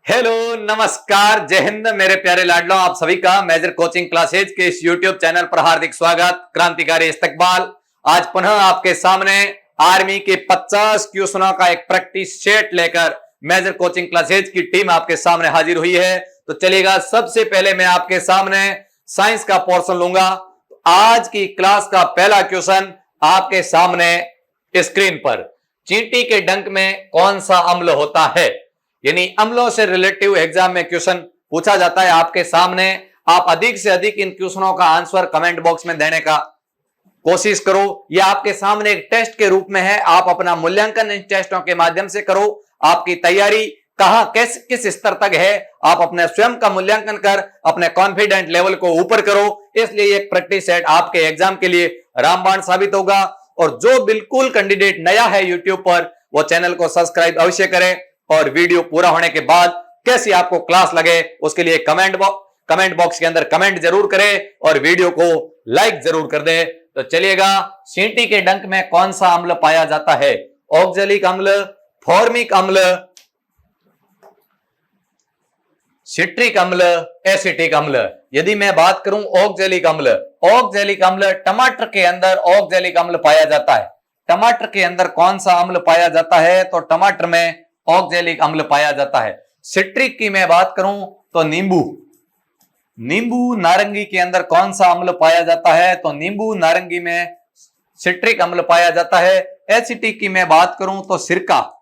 Hello, नमस्कार, जय हिंद मेरे प्यारे लाडलो। आप सभी का मेजर कोचिंग क्लासेज के इस यूट्यूब चैनल पर हार्दिक स्वागत। क्रांतिकारी इस्तकबाल। आज पुनः आपके सामने आर्मी के 50 क्वेश्चनों का एक प्रैक्टिस सेट लेकर मेजर कोचिंग क्लासेज की टीम आपके सामने हाजिर हुई है। तो चलिएगा, सबसे पहले मैं आपके सामने साइंस का पोर्शन लूंगा। आज की क्लास का पहला क्वेश्चन आपके सामने स्क्रीन पर, चींटी के डंक में कौन सा अम्ल होता है? यानी अम्लों से रिलेटिव एग्जाम में क्वेश्चन पूछा जाता है आपके सामने। आप अधिक से अधिक इन क्वेश्चनों का आंसर कमेंट बॉक्स में देने का कोशिश करो। यह आपके सामने एक टेस्ट के रूप में है। आप अपना मूल्यांकन इन टेस्टों के माध्यम से करो। आपकी तैयारी कहां किस स्तर तक है, आप अपने स्वयं का मूल्यांकन कर अपने कॉन्फिडेंट लेवल को ऊपर करो। इसलिए एक प्रैक्टिस सेट आपके एग्जाम के लिए रामबाण साबित होगा। और जो बिल्कुल कैंडिडेट नया है यूट्यूब पर, वो चैनल को सब्सक्राइब अवश्य करें। और वीडियो पूरा होने के बाद कैसी आपको क्लास लगे उसके लिए कमेंट बॉक्स के अंदर कमेंट जरूर करें और वीडियो को लाइक जरूर कर दे। तो चलिएगा, चींटी के डंक में कौन सा अम्ल पाया जाता है? ऑक्जेलिक अम्ल, फॉर्मिक अम्ल, सिट्रिक अम्ल, एसिटिक अम्ल। यदि मैं बात करूं ऑक्जेलिक अम्ल, टमाटर के अंदर ऑक्जेलिक अम्ल पाया जाता है। टमाटर के अंदर कौन सा अम्ल पाया जाता है? तो टमाटर में ऑक्जेलिक अम्ल पाया जाता है। सिट्रिक की मैं बात करूं तो नींबू नारंगी के अंदर कौन सा अम्ल पाया जाता है? तो नींबू नारंगी में सिट्रिक अम्ल पाया जाता है। एसिटिक की मैं बात करूं तो सिरका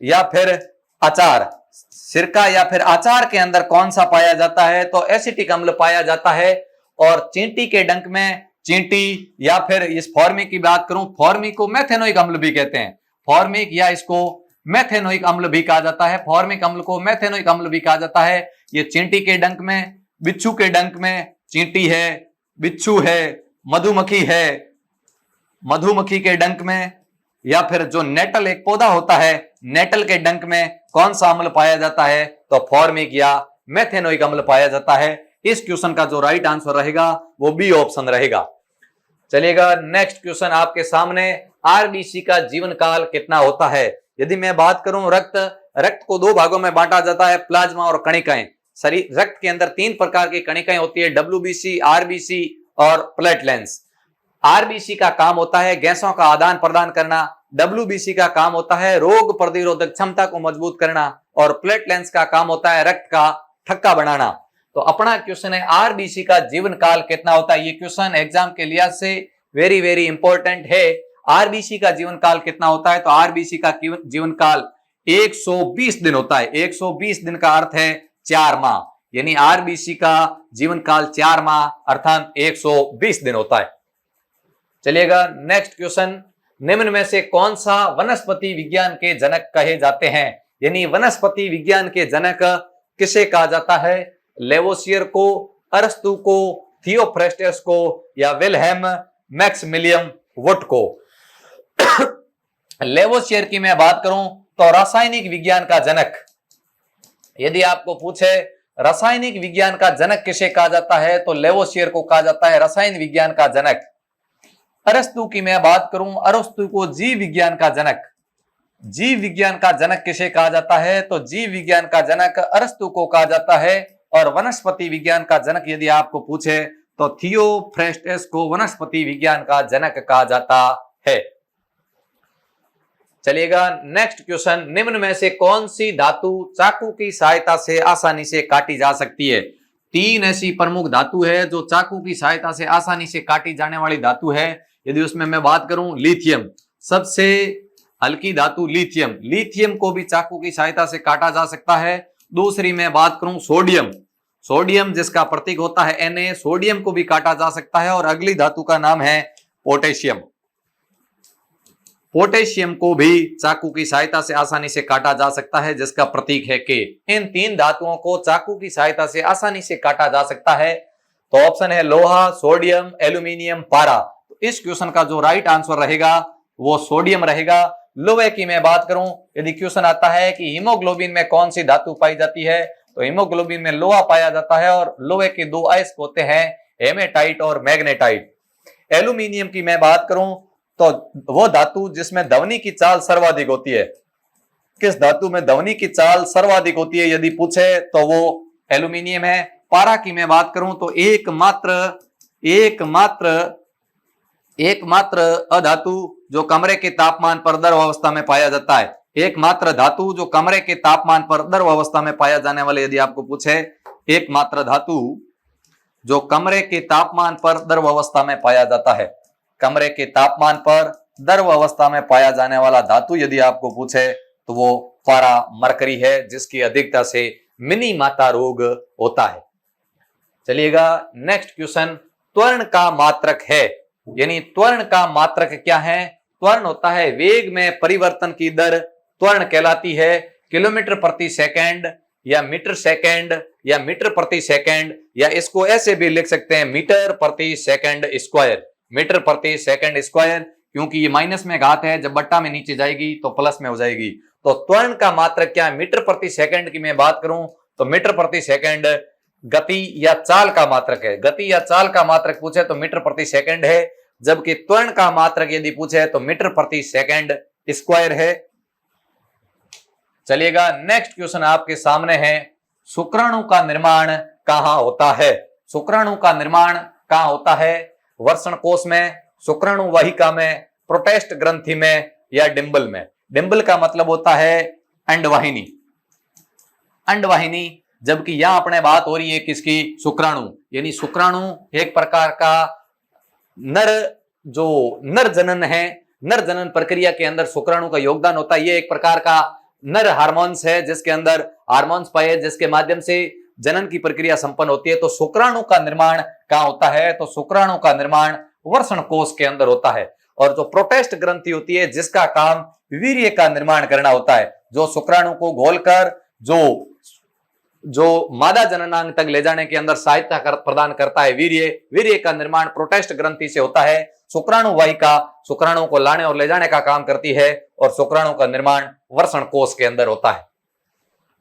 या फिर अचार के अंदर कौन सा पाया जाता है? तो एसिटिक अम्ल पाया जाता है। और चींटी के डंक में चींटी या फिर इस फॉर्मिक की बात करूं, फॉर्मिक को मेथेनोइक अम्ल भी कहते हैं। फॉर्मिक या इसको मेथेनोइक अम्ल भी कहा जाता है। फॉर्मिक अम्ल को मेथेनोइक अम्ल भी कहा जाता है। ये चींटी के डंक में, बिच्छू के डंक में चींटी है, बिच्छू है, मधुमक्खी के डंक में, या फिर जो नेटल एक पौधा होता है, नेटल के डंक में कौन सा अम्ल पाया जाता है? तो फॉर्मिक या मेथेनोइक अम्ल पाया जाता है। इस क्वेश्चन का जो राइट आंसर रहेगा वो बी ऑप्शन रहेगा। चलिएगा, नेक्स्ट क्वेश्चन आपके सामने, आरबीसी का जीवन काल कितना होता है? यदि मैं बात करूं, रक्त को दो भागों में बांटा जाता है, प्लाज्मा और कणिकाएं। शरीर रक्त के अंदर 3 प्रकार की कणिकाएं होती है, डब्ल्यूबीसी, आरबीसी और प्लेटलेट्स। आरबीसी का काम होता है गैसों का आदान प्रदान करना, डब्ल्यूबीसी का काम होता है रोग प्रतिरोधक क्षमता को मजबूत करना, और प्लेटलेट्स का काम होता है रक्त का थक्का बनाना। तो अपना क्वेश्चन है, आरबीसी का जीवन काल कितना होता है? ये क्वेश्चन एग्जाम के लिहाज से वेरी वेरी इंपॉर्टेंट है। आरबीसी का जीवन काल कितना होता है? तो आरबीसी का जीवन काल 120 दिन होता है। 120 दिन का अर्थ है 4 माह, यानी आरबीसी का जीवन काल 4 माह अर्थात 120 दिन होता है। चलिएगा, नेक्स्ट क्वेश्चन, निम्न में से कौन सा वनस्पति विज्ञान के जनक कहे जाते हैं? यानी वनस्पति विज्ञान के जनक किसे कहा जाता है? लेवोसियर को, अरस्तु को, थियोफ्रेस्टस को, या विल्हेम मैक्सिमिलियन वुड को? लेवोसियर की मैं बात करूं तो रासायनिक विज्ञान का जनक। यदि आपको पूछे रासायनिक विज्ञान का जनक किसे कहा जाता है, तो लेवोसियर को कहा जाता है रासायनिक विज्ञान का जनक। अरस्तु की मैं बात करूं, अरस्तु को जीव विज्ञान का जनक किसे कहा जाता है? तो जीव विज्ञान का जनक अरस्तु को कहा जाता है। और वनस्पति विज्ञान का जनक यदि आपको पूछे तो थियोफ्रेस्टस को वनस्पति विज्ञान का जनक कहा जाता है। चलिएगा, नेक्स्ट क्वेश्चन, निम्न में से कौन सी धातु चाकू की सहायता से आसानी से काटी जा सकती है? 3 ऐसी प्रमुख धातु है जो चाकू की सहायता से आसानी से काटी जाने वाली धातु है। यदि उसमें मैं बात करूं, लिथियम सबसे हल्की धातु, लिथियम को भी चाकू की सहायता से काटा जा सकता है। दूसरी मैं बात करूं सोडियम जिसका प्रतीक होता है Na, सोडियम को भी काटा जा सकता है। और अगली धातु का नाम है पोटेशियम को भी चाकू की सहायता से आसानी से काटा जा सकता है जिसका प्रतीक है K। इन 3 धातुओं को चाकू की सहायता से आसानी से काटा जा सकता है। तो ऑप्शन है लोहा, सोडियम, एल्यूमिनियम, पारा। तो इस क्वेश्चन का जो राइट आंसर रहेगा वो सोडियम रहेगा। लोहे की मैं बात करूं, यदि क्वेश्चन आता है कि हीमोग्लोबिन में कौन सी धातु पाई जाती है, तो हीमोग्लोबिन में लोहा पाया जाता है। और लोहे के 2 अयस्क होते हैं, हेमेटाइट और मैग्नेटाइट। एल्यूमिनियम की मैं बात करूं तो वो धातु जिसमें ध्वनि की चाल सर्वाधिक होती है, किस धातु में ध्वनि की चाल सर्वाधिक होती है यदि पूछे तो वो एल्यूमिनियम है। पारा की मैं बात करूं तो एकमात्र अधातु जो कमरे के तापमान पर द्रव अवस्था में पाया जाता है, एकमात्र धातु जो कमरे के तापमान पर द्रव अवस्था में पाया जाने वाले, यदि आपको पूछे एकमात्र धातु जो कमरे के तापमान पर द्रव अवस्था में पाया जाता है, कमरे के तापमान पर द्रव अवस्था में पाया जाने वाला धातु यदि आपको पूछे तो वो पारा मरकरी है, जिसकी अधिकता से मिनी माता रोग होता है। चलिएगा नेक्स्ट क्वेश्चन, त्वरण का मात्रक है, यानी त्वरण का मात्रक क्या है? त्वरण होता है वेग में परिवर्तन की दर, त्वरण कहलाती है किलोमीटर प्रति सेकंड या मीटर सेकंड या मीटर प्रति सेकंड, या इसको ऐसे भी लिख सकते हैं मीटर प्रति सेकंड स्क्वायर, मीटर प्रति सेकंड स्क्वायर, क्योंकि ये माइनस में घात है, जब बट्टा में नीचे जाएगी तो प्लस में हो जाएगी। तो त्वरण का मात्रक क्या है? मीटर प्रति सेकंड की मैं बात करूं तो मीटर प्रति सेकंड गति या चाल का मात्रक है, गति या चाल का मात्रक पूछे तो मीटर प्रति सेकंड है, जबकि त्वरण का मात्रक यदि पूछे तो मीटर प्रति सेकंड स्क्वायर है। चलिएगा नेक्स्ट क्वेश्चन आपके सामने है, शुक्राणु का निर्माण कहां होता है? शुक्राणु का निर्माण कहां होता है? वर्षण कोश में, शुक्राणु वाहिका में, प्रोटेस्ट ग्रंथि में या डिंबल में। डिंबल का मतलब होता है अंडवाहिनी, अंडवाहिनी, जबकि यहां अपने बात हो रही है किसकी? शुक्राणु, यानी शुक्राणु एक प्रकार का नर जनन है, नर जनन प्रक्रिया के अंदर शुक्राणु का योगदान होता है। ये एक प्रकार का नर हार्मोन्स है जिसके अंदर हार्मोन्स पाए, जिसके माध्यम से जनन की प्रक्रिया संपन्न होती है। तो शुक्राणु का निर्माण कहां होता है? तो शुक्राणु का निर्माण वर्षण कोश के अंदर होता है। और जो प्रोटेस्ट ग्रंथि होती है जिसका काम वीर्य का निर्माण करना होता है, जो शुक्राणु को घोलकर जो मादा जननांग तक ले जाने के अंदर सहायता प्रदान करता है वीर्य, वीर्य का निर्माण प्रोटेस्ट ग्रंथि से होता है। शुक्राणु वाहिका शुक्राणु को लाने और ले जाने का काम करती है और शुक्राणु का निर्माण वर्षण कोश के अंदर होता है।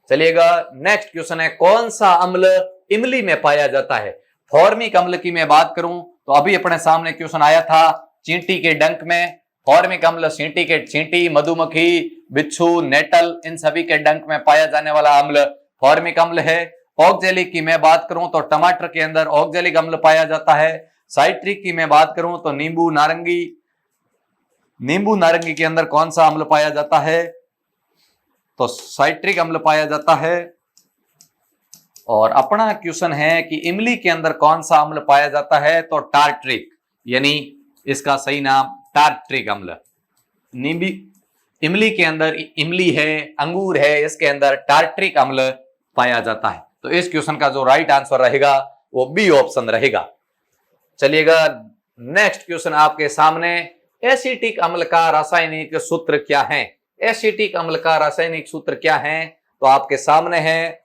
चलिएगा नेक्स्ट क्वेश्चन है, कौन सा अम्ल इमली में पाया जाता है? फॉर्मिक अम्ल की मैं बात करूं तो अभी अपने सामने क्वेश्चन आया था चींटी के डंक में, फॉर्मिक अम्ल चींटी, मधुमक्खी, बिच्छू, नेटल, इन सभी के डंक में पाया जाने वाला अम्ल फॉर्मिक अम्ल है। ऑक्जेलिक की मैं बात करूं तो टमाटर के अंदर ऑक्जेलिक अम्ल पाया जाता है। साइट्रिक की मैं बात करूं तो नींबू नारंगी के अंदर कौन सा अम्ल पाया जाता है? तो साइट्रिक अम्ल पाया जाता है। और अपना क्वेश्चन है कि इमली के अंदर कौन सा अम्ल पाया जाता है? तो टार्ट्रिक, यानी इसका सही नाम टार्ट्रिक अम्ल। इमली के अंदर, इमली है, अंगूर है, इसके अंदर टार्ट्रिक अम्ल पाया जाता है। तो इस क्वेश्चन का जो राइट आंसर रहेगा वो बी ऑप्शन रहेगा। चलिएगा नेक्स्ट क्वेश्चन आपके सामने, एसिटिक अम्ल का रासायनिक सूत्र क्या है? एसिटिक अम्ल का रासायनिक सूत्र क्या है? तो आपके सामने है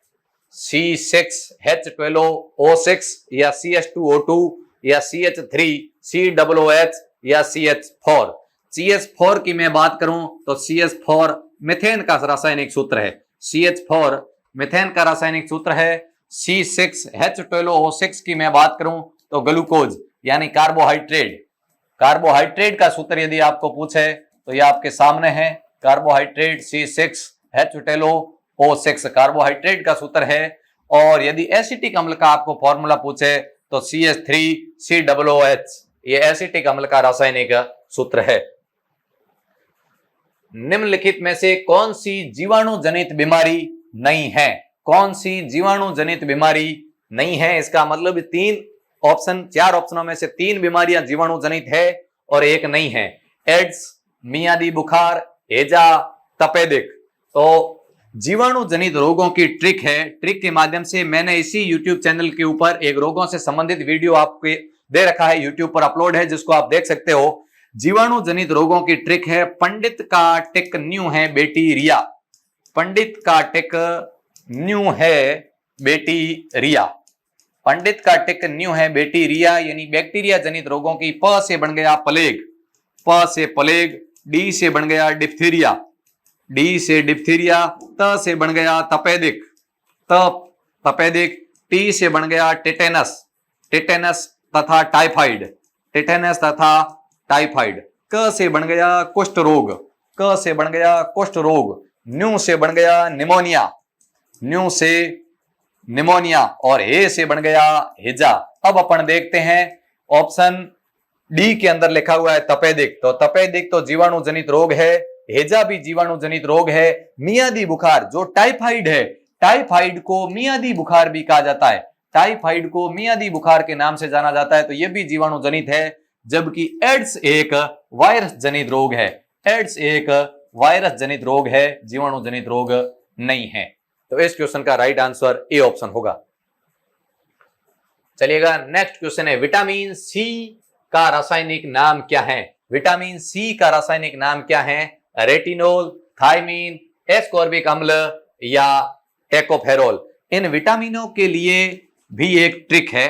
C6H12O6 या CH2O2 या CH3COOH या CH4। CH4 की मैं बात करूं तो CH4 मीथेन का रासायनिक सूत्र है, CH4 मीथेन का रासायनिक सूत्र है। C6H12O6 की मैं बात करूं तो ग्लूकोज यानी कार्बोहाइड्रेट का सूत्र यदि आपको पूछे तो ये आपके सामने है, कार्बोहाइड्रेट C6H12O6 कार्बोहाइड्रेट का सूत्र है। और यदि एसिटिक अम्ल का आपको फॉर्मूला पूछे तो CH3COOH, ये एसिटिक अम्ल का रासायनिक सूत्र है। निम्नलिखित में से कौन सी जीवाणु जनित बीमारी नहीं है? कौन सी जीवाणु जनित बीमारी नहीं है? इसका मतलब चार ऑप्शनों में से 3 बीमारियां जीवाणु जनित है और एक नहीं है। एड्स, मियादी बुखार, हेजा, तपेदिक। तो जीवाणु जनित रोगों की ट्रिक है, ट्रिक के माध्यम से मैंने इसी YouTube चैनल के ऊपर एक रोगों से संबंधित वीडियो आपके दे रखा है, YouTube पर अपलोड है, जिसको आप देख सकते हो। जीवाणु जनित रोगों की ट्रिक है, पंडित का टिक न्यू है बेटी रिया, पंडित का टिक न्यू है बेटी रिया, पंडित का टिक न्यू है बेटी रिया, यानी बैक्टीरिया जनित रोगों की। प से बन गया प्लेग, प से प्लेग, डी से बन गया डिप्थीरिया, डी से डिप्थीरिया, त से बन गया तपेदिक, तपेदिक, टी से बन गया टेटेनस, टेटेनस तथा टाइफाइड, टेटेनस तथा टाइफाइड, क से बन गया कुष्ठ रोग, क से बन गया कुष्ठ रोग, न्यू से बन गया निमोनिया, न्यू से निमोनिया, और हे से बन गया हिजा। अब अपन देखते हैं ऑप्शन डी के अंदर लिखा हुआ है तपेदिक, तो तपेदिक तो जीवाणु जनित रोग है, हेजा भी जीवाणु जनित रोग है। मियादी बुखार जो टाइफाइड है, टाइफाइड को मियादी बुखार भी कहा जाता है, टाइफाइड को मियादी बुखार के नाम से जाना जाता है, तो यह भी जीवाणु जनित है। जबकि एड्स एक वायरस जनित रोग है, एड्स एक वायरस जनित रोग है, जीवाणु जनित रोग नहीं है। तो इस क्वेश्चन का राइट आंसर ए ऑप्शन होगा। चलिएगा नेक्स्ट क्वेश्चन है, विटामिन सी का रासायनिक नाम क्या है? विटामिन सी का रासायनिक नाम क्या है? रेटिनोल, थायमीन, एस्कॉर्बिक अम्ल या टेकोफेरोल। इन विटामिनों के लिए भी एक ट्रिक है,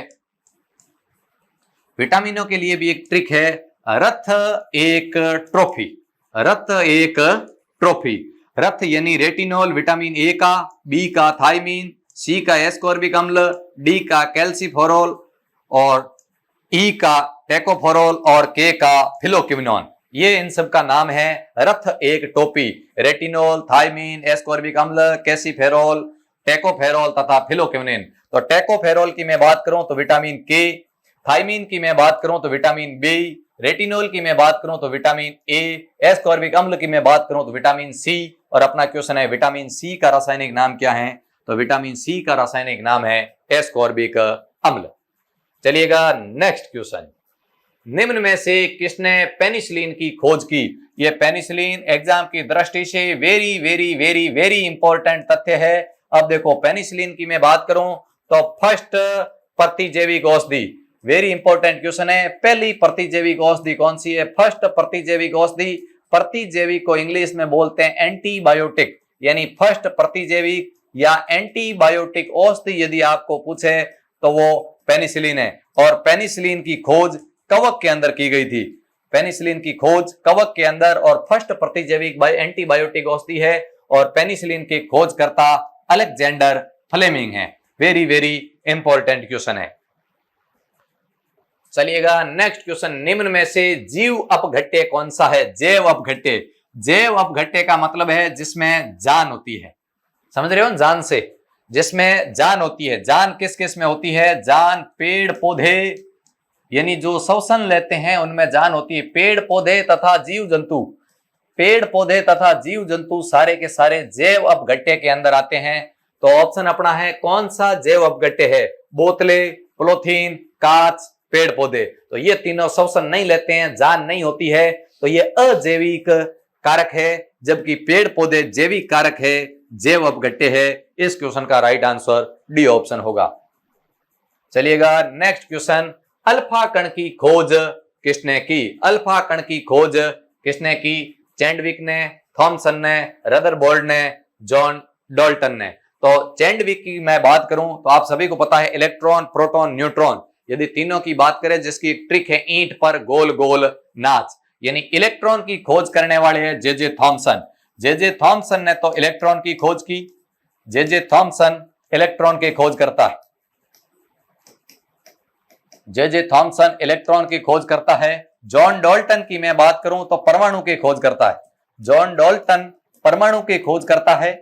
विटामिनों के लिए भी एक ट्रिक है, रथ एक ट्रॉफी, रथ एक ट्रॉफी। रथ यानी रेटिनोल विटामिन ए का, बी का थायमीन, सी का एस्कॉर्बिक अम्ल, डी का कैल्सीफेरोल और ई का टेकोफेरोल और के का फिलोक्विनोन। ये इन सब का नाम है रथ एक टोपी, रेटिनोल, थायमीन, एस्कॉर्बिक अम्ल, कैल्सीफेरोल, टेकोफेरोल तथा फिलोक्विनोन। तो टेकोफेरोल की मैं बात करूं तो विटामिन के, थायमीन की मैं बात करूं तो विटामिन बी, रेटिनोल की मैं बात करूं तो विटामिन ए, एस्कॉर्बिक अम्ल की मैं बात करूं तो विटामिन सी। और अपना क्वेश्चन है विटामिन सी का रासायनिक नाम क्या है? तो विटामिन सी का रासायनिक नाम है एस्कॉर्बिक अम्ल। चलिएगा नेक्स्ट क्वेश्चन, निम्न में से किसने पेनिसिलिन की खोज की? यह पेनिसिलिन एग्जाम की दृष्टि से very very very very important तथ्य है। अब देखो पेनिसिलिन की मैं बात करूं तो फर्स्ट प्रतिजैविक औषधि, वेरी इंपॉर्टेंट क्वेश्चन है, पहली प्रतिजैविक औषधि कौन सी है? फर्स्ट प्रतिजैविक औषधि, प्रतिजैविक को इंग्लिश में बोलते हैं एंटीबायोटिक, यानी फर्स्ट प्रतिजैविक या एंटीबायोटिक औषधि यदि आपको पूछे तो वो पेनिसिलिन है। और पेनिसिलिन की खोज कवक के अंदर की गई थी, पेनिसिलिन की खोज कवक के अंदर, और फर्स्ट प्रतिजैविक एंटीबायोटिक औषधि है, और पेनिसिलिन के खोजकर्ता अलेक्जेंडर फ्लेमिंग है। वेरी वेरी इंपॉर्टेंट क्वेश्चन है। चलिएगा नेक्स्ट क्वेश्चन, निम्न में से जीव अपघट्य कौन सा है? जैव अपघट्य, जैव अपघट्य का मतलब है जिसमें जान होती है, समझ रहे हो? जान से, जिसमें जान होती है। जान किस किस में होती है? जान पेड़ पौधे, यानी जो श्वसन लेते हैं उनमें जान होती है। पेड़ पौधे तथा जीव जंतु, पेड़ पौधे तथा जीव जंतु सारे के सारे जैव अपघट्य के अंदर आते हैं। तो ऑप्शन अपना है कौन सा जैव अपघट्य है? बोतलें, पॉलीथीन, कांच, पेड़ पौधे। तो ये तीनों श्वसन नहीं लेते हैं, जान नहीं होती है, तो ये अजैविक कारक है, जबकि पेड़ पौधे जैविक कारक है, जैव अपघट्य है। इस क्वेश्चन का राइट आंसर डी ऑप्शन होगा। चलिएगा नेक्स्ट क्वेश्चन, अल्फा कण की खोज किसने की? अल्फा कण की खोज किसने की? चैंडविक ने, थॉमसन ने, रदरफोर्ड ने, जॉन डाल्टन ने। तो चैंडविक की मैं बात करूं तो आप सभी को पता है इलेक्ट्रॉन, प्रोटॉन, न्यूट्रॉन, यदि तीनों की बात करें जिसकी एक ट्रिक है ईंट पर गोल गोल नाच, यानी इलेक्ट्रॉन की खोज करने वाले हैं जे थॉमसन। जे थॉमसन ने तो इलेक्ट्रॉन की खोज की, जे थॉमसन इलेक्ट्रॉन की खोज करता है, जे थॉमसन इलेक्ट्रॉन की खोज करता है। जॉन डाल्टन की मैं बात करूं तो परमाणु की खोज करता है, जॉन डाल्टन परमाणु की खोज करता है,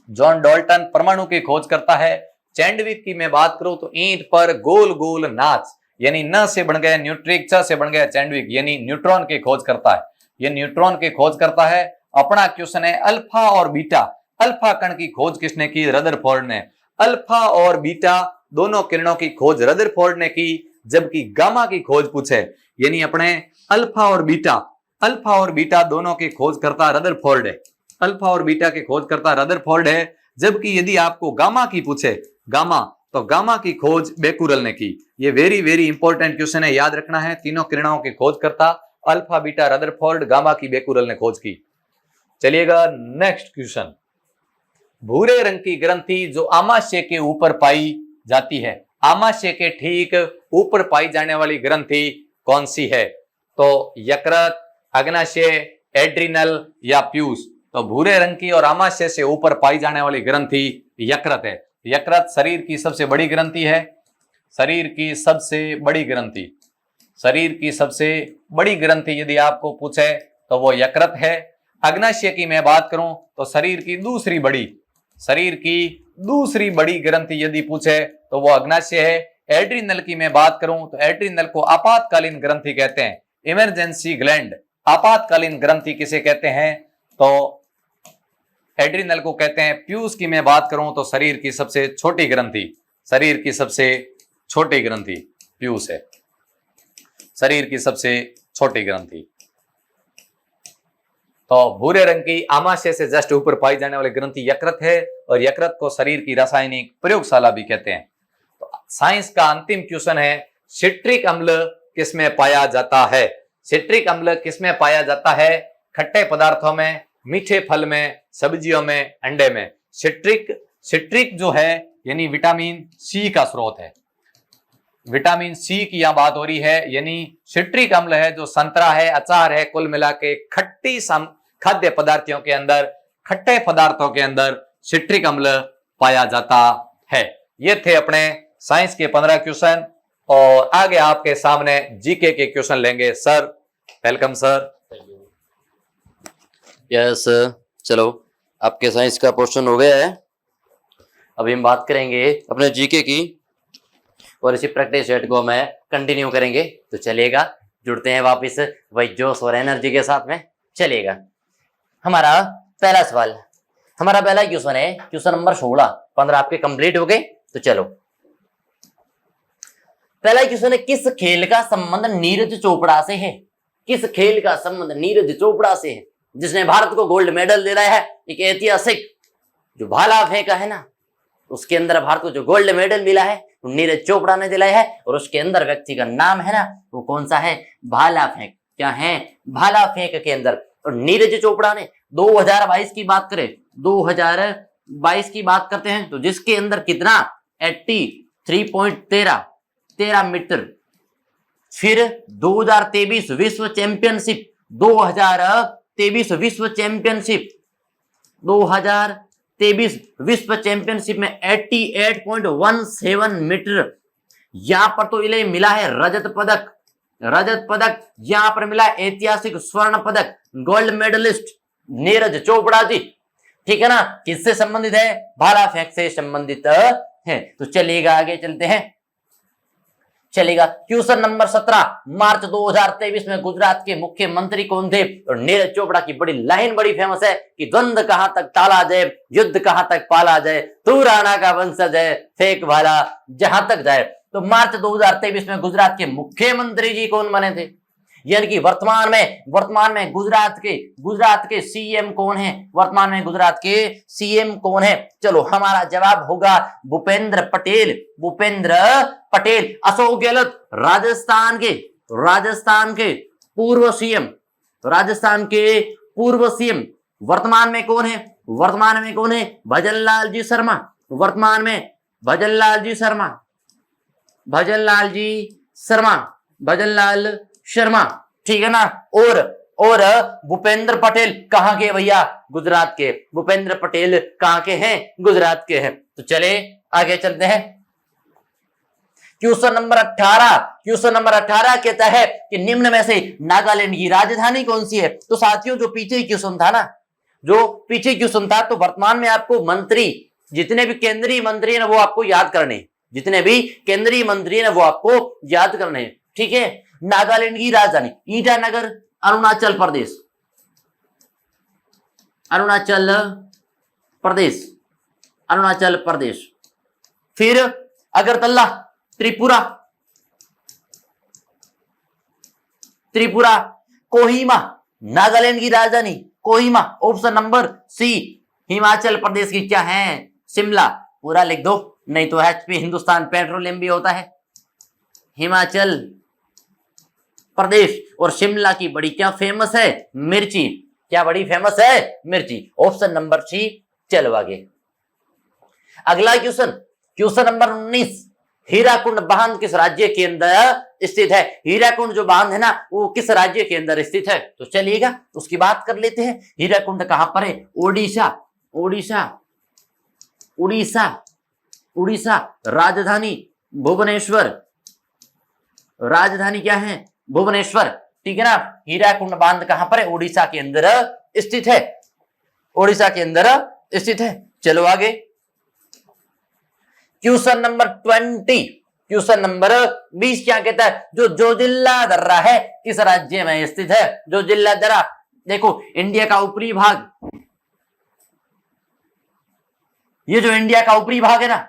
जॉन डाल्टन परमाणु की खोज करता है। चैंडविक की मैं बात करूं तो ईंट पर गोल गोल नाच, यानी न से बन गया न्यूट्रिक, च से बन गया चैंडविक, यानी न्यूट्रॉन की खोज करता है, ये न्यूट्रॉन की खोज करता है। अपना क्वेश्चन है अल्फा और बीटा, अल्फा कण की खोज किसने की? रदरफोर्ड ने। अल्फा और बीटा दोनों किरणों की खोज रदरफोर्ड ने की, जबकि गामा की खोज पूछे, यानी अपने अल्फा और बीटा, अल्फा और बीटा दोनों की खोज करता रदरफोर्ड है, अल्फा और बीटा की खोज करता रदरफोर्ड है। जबकि यदि आपको गामा की पूछे, गामा, तो गामा की खोज बेकुरल ने की। ये वेरी वेरी इंपॉर्टेंट क्वेश्चन है, याद रखना है। तीनों किरणों की खोज करता अल्फा, बीटा रदरफोर्ड, गामा की बेकुरल ने खोज की। चलिएगा नेक्स्ट क्वेश्चन, भूरे रंग की ग्रंथि जो आमाशय के ऊपर पाई जाती है, आमाशय के ठीक ऊपर पाई जाने वाली ग्रंथि कौन सी है? तो यकृत, अग्नाशय, एड्रिनल या प्यूस। तो भूरे रंग की और आमाशय से ऊपर पाई जाने वाली ग्रंथि यकृत है। यकृत शरीर की सबसे बड़ी ग्रंथि है, शरीर की सबसे बड़ी ग्रंथि, शरीर की सबसे बड़ी ग्रंथि यदि आपको पूछे तो वो यकृत है। अग्नाशय की मैं बात करूं तो शरीर की दूसरी बड़ी ग्रंथि यदि पूछे तो वो अग्नाशय है। एड्रिनल की मैं बात करूं तो एड्रिनल को आपातकालीन ग्रंथि कहते हैं, इमरजेंसी ग्लैंड। आपातकालीन ग्रंथि किसे कहते हैं तो एड्रिनल को कहते हैं। प्यूस की मैं बात करूं तो शरीर की सबसे छोटी ग्रंथि प्यूस है, शरीर की सबसे छोटी ग्रंथि। तो भूरे रंग की आमाशय से जस्ट ऊपर पाई जाने वाली ग्रंथि यकृत है, और यकृत को शरीर की रासायनिक प्रयोगशाला भी कहते हैं। तो साइंस का अंतिम क्वेश्चन है, सिट्रिक अम्ल किसमें पाया जाता है? सिट्रिक अम्ल किसमें पाया जाता है? खट्टे पदार्थों में, मीठे फल में, सब्जियों में, अंडे में। सिट्रिक जो है यानी विटामिन सी का स्रोत है। विटामिन सी की यहां बात हो रही है, यानी सिट्रिक अम्ल है जो संतरा है, अचार है, कुल मिला के खाद्य पदार्थों के अंदर, खट्टे पदार्थों के अंदर सिट्रिक अम्ल पाया जाता है। ये थे अपने साइंस के 15 क्वेश्चन, और आगे आपके सामने जीके के क्वेश्चन लेंगे। Sir welcome sir. यस चलो, आपके साइंस का पोर्शन हो गया है। अभी हम बात करेंगे अपने जीके की, और इसी प्रैक्टिस सेट को मैं कंटिन्यू करेंगे। तो चलिएगा, जुड़ते हैं वापस वही जोश और एनर्जी के साथ में। चलिएगा, हमारा पहला सवाल, हमारा पहला क्वेश्चन है क्वेश्चन नंबर 16। 15 आपके कंप्लीट हो गए। तो चलो, पहला क्वेश्चन है, किस खेल का संबंध नीरज चोपड़ा से है? किस खेल का संबंध नीरज चोपड़ा से है, जिसने भारत को गोल्ड मेडल दिलाया है? एक ऐतिहासिक जो भाला फेंका है ना, उसके अंदर भारत को जो गोल्ड मेडल मिला है नीरज चोपड़ा ने दिलाया है, और उसके अंदर व्यक्ति का नाम है ना, वो कौन सा है? भाला फेंक। क्या है? भाला फेंक के अंदर। और नीरज चोपड़ा ने 2022 की बात करें, 2022 की बात करते हैं, तो जिसके अंदर कितना 83.13 मीटर। फिर 2023 विश्व चैंपियनशिप, 2023 विश्व चैंपियनशिप में 88.17 मीटर। यहां पर तो इन्हें मिला है रजत पदक। यहां पर मिला ऐतिहासिक स्वर्ण पदक, गोल्ड मेडलिस्ट नीरज चोपड़ा जी। ठीक है ना? किससे संबंधित है? भाला फेंक से संबंधित है। तो चलिएगा, आगे चलते हैं। चलेगा, क्वेश्चन नंबर 17। मार्च 2023 में गुजरात के मुख्यमंत्री कौन थे? और नीरज चोपड़ा की बड़ी लाइन बड़ी फेमस है कि द्वंद्व कहां तक टाला जाए, युद्ध कहां तक पाला जाए, तू राणा का वंशज है, फेंक भाला जहां तक जाए। तो मार्च 2023 में गुजरात के मुख्यमंत्री जी कौन बने थे? यानी कि वर्तमान में गुजरात के सीएम कौन है? वर्तमान में गुजरात के सीएम कौन है? चलो, हमारा जवाब होगा भूपेंद्र पटेल। अशोक गहलोत राजस्थान के पूर्व सीएम। वर्तमान में कौन है? भजनलाल शर्मा। ठीक है ना? और भूपेंद्र पटेल कहां के भैया? गुजरात के। भूपेंद्र पटेल कहां के हैं? गुजरात के हैं। तो चले आगे चलते हैं। क्वेश्चन नंबर 18 कहता है कि निम्न में से नागालैंड की राजधानी कौन सी है? तो साथियों, जो पीछे क्वेश्चन था तो वर्तमान में आपको मंत्री, जितने भी केंद्रीय मंत्री हैं वो आपको याद करने हैं। ठीक है? नागालैंड की राजधानी ईटानगर, अरुणाचल प्रदेश। फिर अगरतला, त्रिपुरा। कोहिमा, नागालैंड की राजधानी Kohima. Option number C. Himachal Pradesh की क्या है? शिमला। पूरा लिख दो, नहीं तो एचपी हिंदुस्तान पेट्रोलियम भी होता है। हिमाचल प्रदेश और शिमला की बड़ी क्या फेमस है? मिर्ची। क्या बड़ी फेमस है? मिर्ची। Option number C. चलो आगे, अगला क्वेश्चन नंबर 19। हीराकुंड बांध किस राज्य के अंदर स्थित है? हीराकुंड जो बांध है ना, वो किस राज्य के अंदर स्थित है? तो चलिएगा, उसकी बात कर लेते हैं। हीराकुंड कहां पर है? उड़ीसा। राजधानी भुवनेश्वर। राजधानी क्या है? भुवनेश्वर। ठीक है ना? हीराकुंड बांध कहां पर है? उड़ीसा के अंदर स्थित है, ओडिशा के अंदर स्थित है। चलो आगे, क्वेश्चन नंबर 20, क्वेश्चन नंबर 20 क्या कहता है, जो जोजिला दर्रा है किस राज्य में स्थित है? जोजिला दर्रा, देखो इंडिया का ऊपरी भाग, ये जो इंडिया का ऊपरी भाग है ना,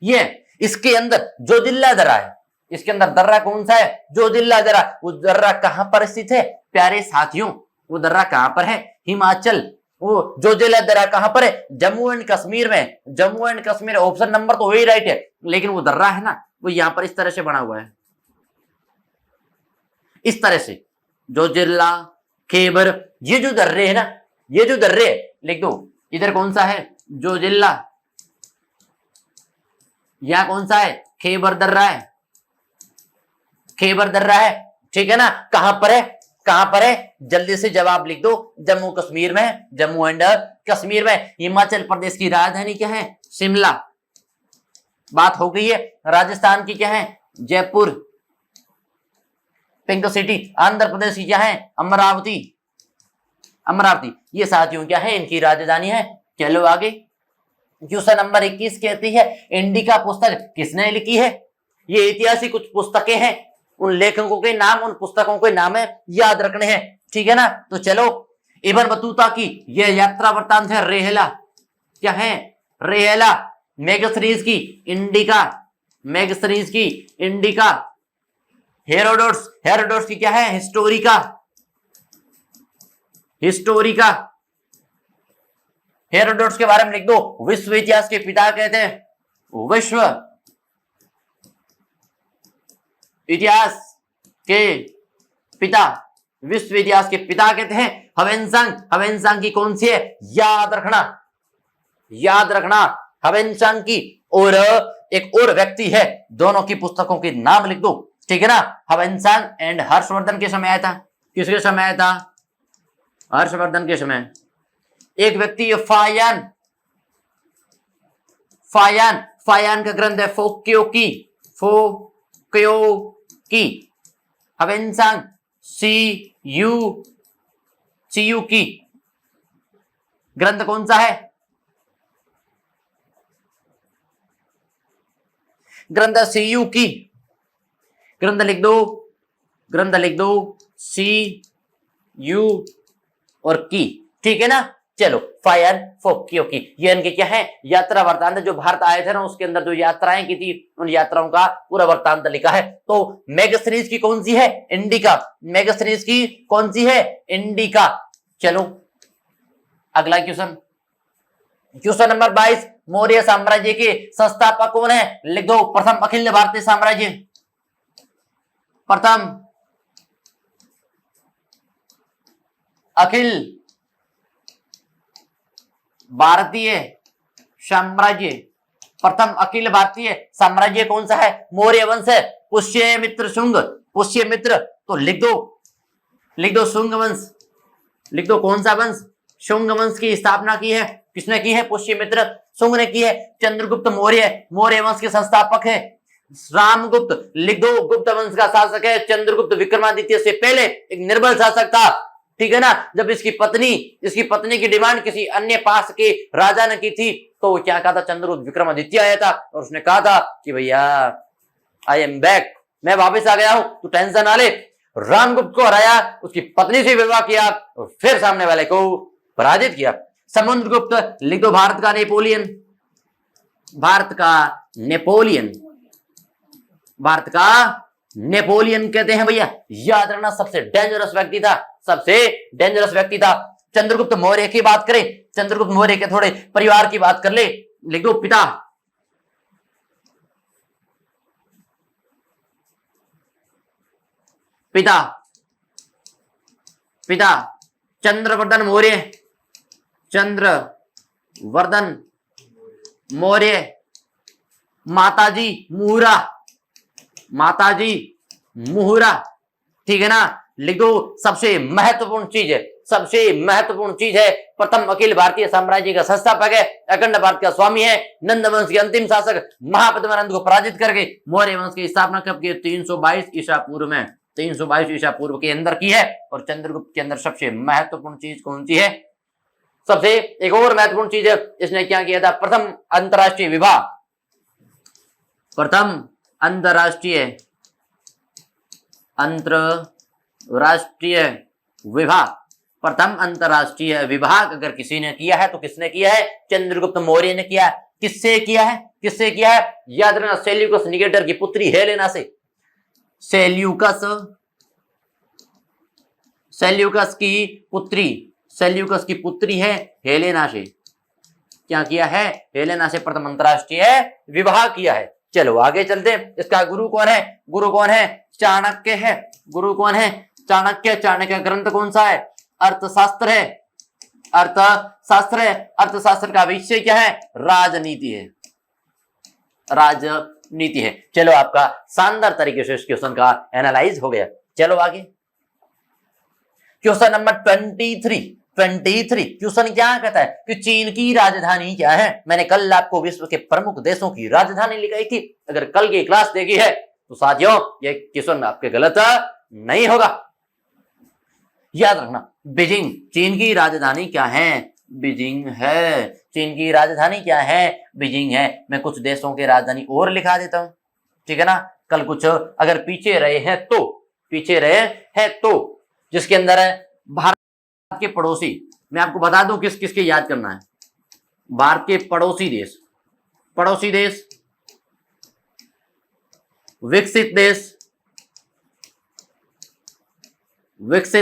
ये इसके अंदर जोजिला दर्रा है, इसके अंदर दर्रा कौन सा है? जोजिला दर्रा। वो दर्रा कहां पर स्थित है प्यारे साथियों? वो दर्रा कहां पर है? हिमाचल। वो जोजिला दर्रा कहां पर है? जम्मू एंड कश्मीर में। Jammu and Kashmir, option number तो वही राइट है, लेकिन वो दर्रा है ना, वो यहां पर इस तरह से बना हुआ है, इस तरह से। जोजिला, खैबर, ये जो दर्रे है ना, ये जो दर्रे लिख दो, इधर कौन सा है? जोजिला, यहां कौन सा है? खैबर दर्रा है, खैबर दर्रा है, ठीक है ना। कहां पर है? कहां पर है? जल्दी से जवाब लिख दो। जम्मू कश्मीर में, जम्मू एंड कश्मीर में। हिमाचल प्रदेश की राजधानी क्या है? शिमला। बात हो गई है। राजस्थान की क्या है? जयपुर। Pink city. आंध्र प्रदेश की क्या है? अमरावती। अमरावती, ये साथियों क्या है? इनकी राजधानी है। चलो आगे, क्वेश्चन नंबर 21 कहती है, इंडिका पुस्तक किसने लिखी है? ये ऐतिहासिक कुछ पुस्तकें हैं, उन लेखकों के नाम, उन पुस्तकों के नाम है, याद रखने हैं, ठीक है ना। तो चलो, इब्न बतूता की यह यात्रा वृत्तांत है रेहला, क्या है? रेहला। मेगस्थनीज की इंडिका, मेगस्थनीज की इंडिका। हेरोडोट्स, हेरोडोट्स की क्या है? Historica, Historica. हेरोडोट्स के बारे में लिख दो, विश्व इतिहास के पिता कहते हैं, विश्व इतिहास के पिता, विश्व इतिहास के पिता कहते हैं ह्वेनसांग। ह्वेनसांग की कौन सी है? याद रखना, याद रखना, ह्वेनसांग की। और एक और व्यक्ति है, दोनों की पुस्तकों के नाम लिख दो, ठीक है ना। ह्वेनसांग एंड हर्षवर्धन के समय आया था। किसके समय आया था? हर्षवर्धन के समय। एक व्यक्ति फायान, फायान, फायान का ग्रंथ है फोक्योकी, फोक्योकी। ह्वेनसांग सीयू की ग्रंथ कौन सा है? ग्रंथ सीयू की, ग्रंथ लिख दो, ग्रंथ लिख दो, सी यू और की, ठीक है ना। चलो, फायन फोक्यो की, ये इनके क्या है? यात्रा वृत्तांत। जो भारत आए थे ना, उसके अंदर जो यात्राएं की थी, उन यात्राओं का पूरा वृत्तांत लिखा है। तो मेगस्थनीज की कौन सी है? इंडिका। मेगस्थनीज की कौन सी है? इंडिका। चलो अगला क्वेश्चन, क्वेश्चन नंबर 22, मौर्य साम्राज्य के संस्थापक कौन है? लिख दो, प्रथम अखिल भारतीय साम्राज्य, प्रथम अखिल भारतीय साम्राज्य, प्रथम अखिल भारतीय साम्राज्य कौन सा है? मौर्य वंश है। पुष्यमित्र शुंग, पुष्यमित्र। तो लिख दो, लिख दो शुंग वंश, लिख दो कौन सा वंश? शुंग वंश की स्थापना की है। किसने की है? पुष्यमित्र शुंग ने की है। चंद्रगुप्त मौर्य, मौर्य वंश के संस्थापक है। रामगुप्त, लिख दो, गुप्त वंश का शासक है। चंद्रगुप्त विक्रमादित्य से पहले एक निर्बल शासक था, ठीक है ना। जब इसकी पत्नी की डिमांड किसी अन्य पास के राजा ने की थी, तो वो क्या कहा था? चंद्रगुप्त विक्रमादित्य आया था और उसने कहा था कि भैया आई एम बैक, मैं वापस आ गया हूं, तू टेंशन ना ले। रामगुप्त को हराया, उसकी पत्नी से विवाह किया और फिर सामने वाले को पराजित किया। समुद्रगुप्त, लिख दो, भारत का नेपोलियन, भारत का नेपोलियन, भारत का नेपोलियन कहते हैं भैया, याद रखना। सबसे डेंजरस व्यक्ति था, सबसे डेंजरस व्यक्ति था। चंद्रगुप्त मौर्य की बात करें, चंद्रगुप्त मौर्य के थोड़े परिवार की बात कर ले, लिख दो, पिता, पिता, पिता चंद्रवर्धन मौर्य, चंद्रवर्धन मौर्य। माताजी मुहुरा, माताजी मुहुरा, ठीक है ना। लिख दो, सबसे महत्वपूर्ण चीज है, सबसे महत्वपूर्ण चीज है, प्रथम अखिल भारतीय साम्राज्य का संस्थापक है, अखंड भारत का स्वामी है, नंद वंश के अंतिम शासक, महापद्मानंद को पराजित करके मौर्य वंश की स्थापना कब की? 322 ईसा पूर्व में, 322 ईसा पूर्व के अंदर की है। और चंद्रगुप्त के अंदर सबसे महत्वपूर्ण चीज कौन सी है? सबसे एक और महत्वपूर्ण चीज है, इसने क्या किया था? प्रथम अंतरराष्ट्रीय विवाह, प्रथम अंतरराष्ट्रीय विवाह, प्रथम अंतरराष्ट्रीय विवाह अगर किसी ने किया है तो किसने किया है? चंद्रगुप्त मौर्य ने किया है। किससे किया है? किससे किया है? याद रखना, सेल्यूकस निकेटर की पुत्री हेलेना से। सेल्यूकस की पुत्री है हेलेना से। क्या किया है? हेलेना से प्रथम अंतरराष्ट्रीय विवाह किया है। चलो आगे चलते हैं। इसका गुरु कौन है? गुरु कौन है? चाणक्य है। गुरु कौन है? चाणक्य। चाणक्य ग्रंथ कौन सा है? अर्थशास्त्र है। अर्थशास्त्र है। अर्थशास्त्र का विषय क्या है? राजनीति है। राजनीति है। चलो आपका शानदार तरीके से इस क्वेश्चन का एनालाइज हो गया। चलो आगे क्वेश्चन नंबर 23 क्वेश्चन क्या कहता है कि चीन की राजधानी क्या है? मैंने कल आपको विश्व के प्रमुख देशों की राजधानी लिखाई थी। अगर कल की क्लास देखी है तो साथियों ये क्वेश्चन आपके गलत नहीं होगा। याद रखना, बीजिंग चीन की राजधानी क्या है? बीजिंग है। चीन की राजधानी क्या है? बीजिंग है। मैं कुछ देशों की राजधानी और लिखा देता हूं, ठीक है ना। कल कुछ अगर पीछे रहे हैं तो जिसके अंदर है भारत के पड़ोसी, मैं आपको बता दूं किस किसके याद करना है। भारत के पड़ोसी देश, विकसित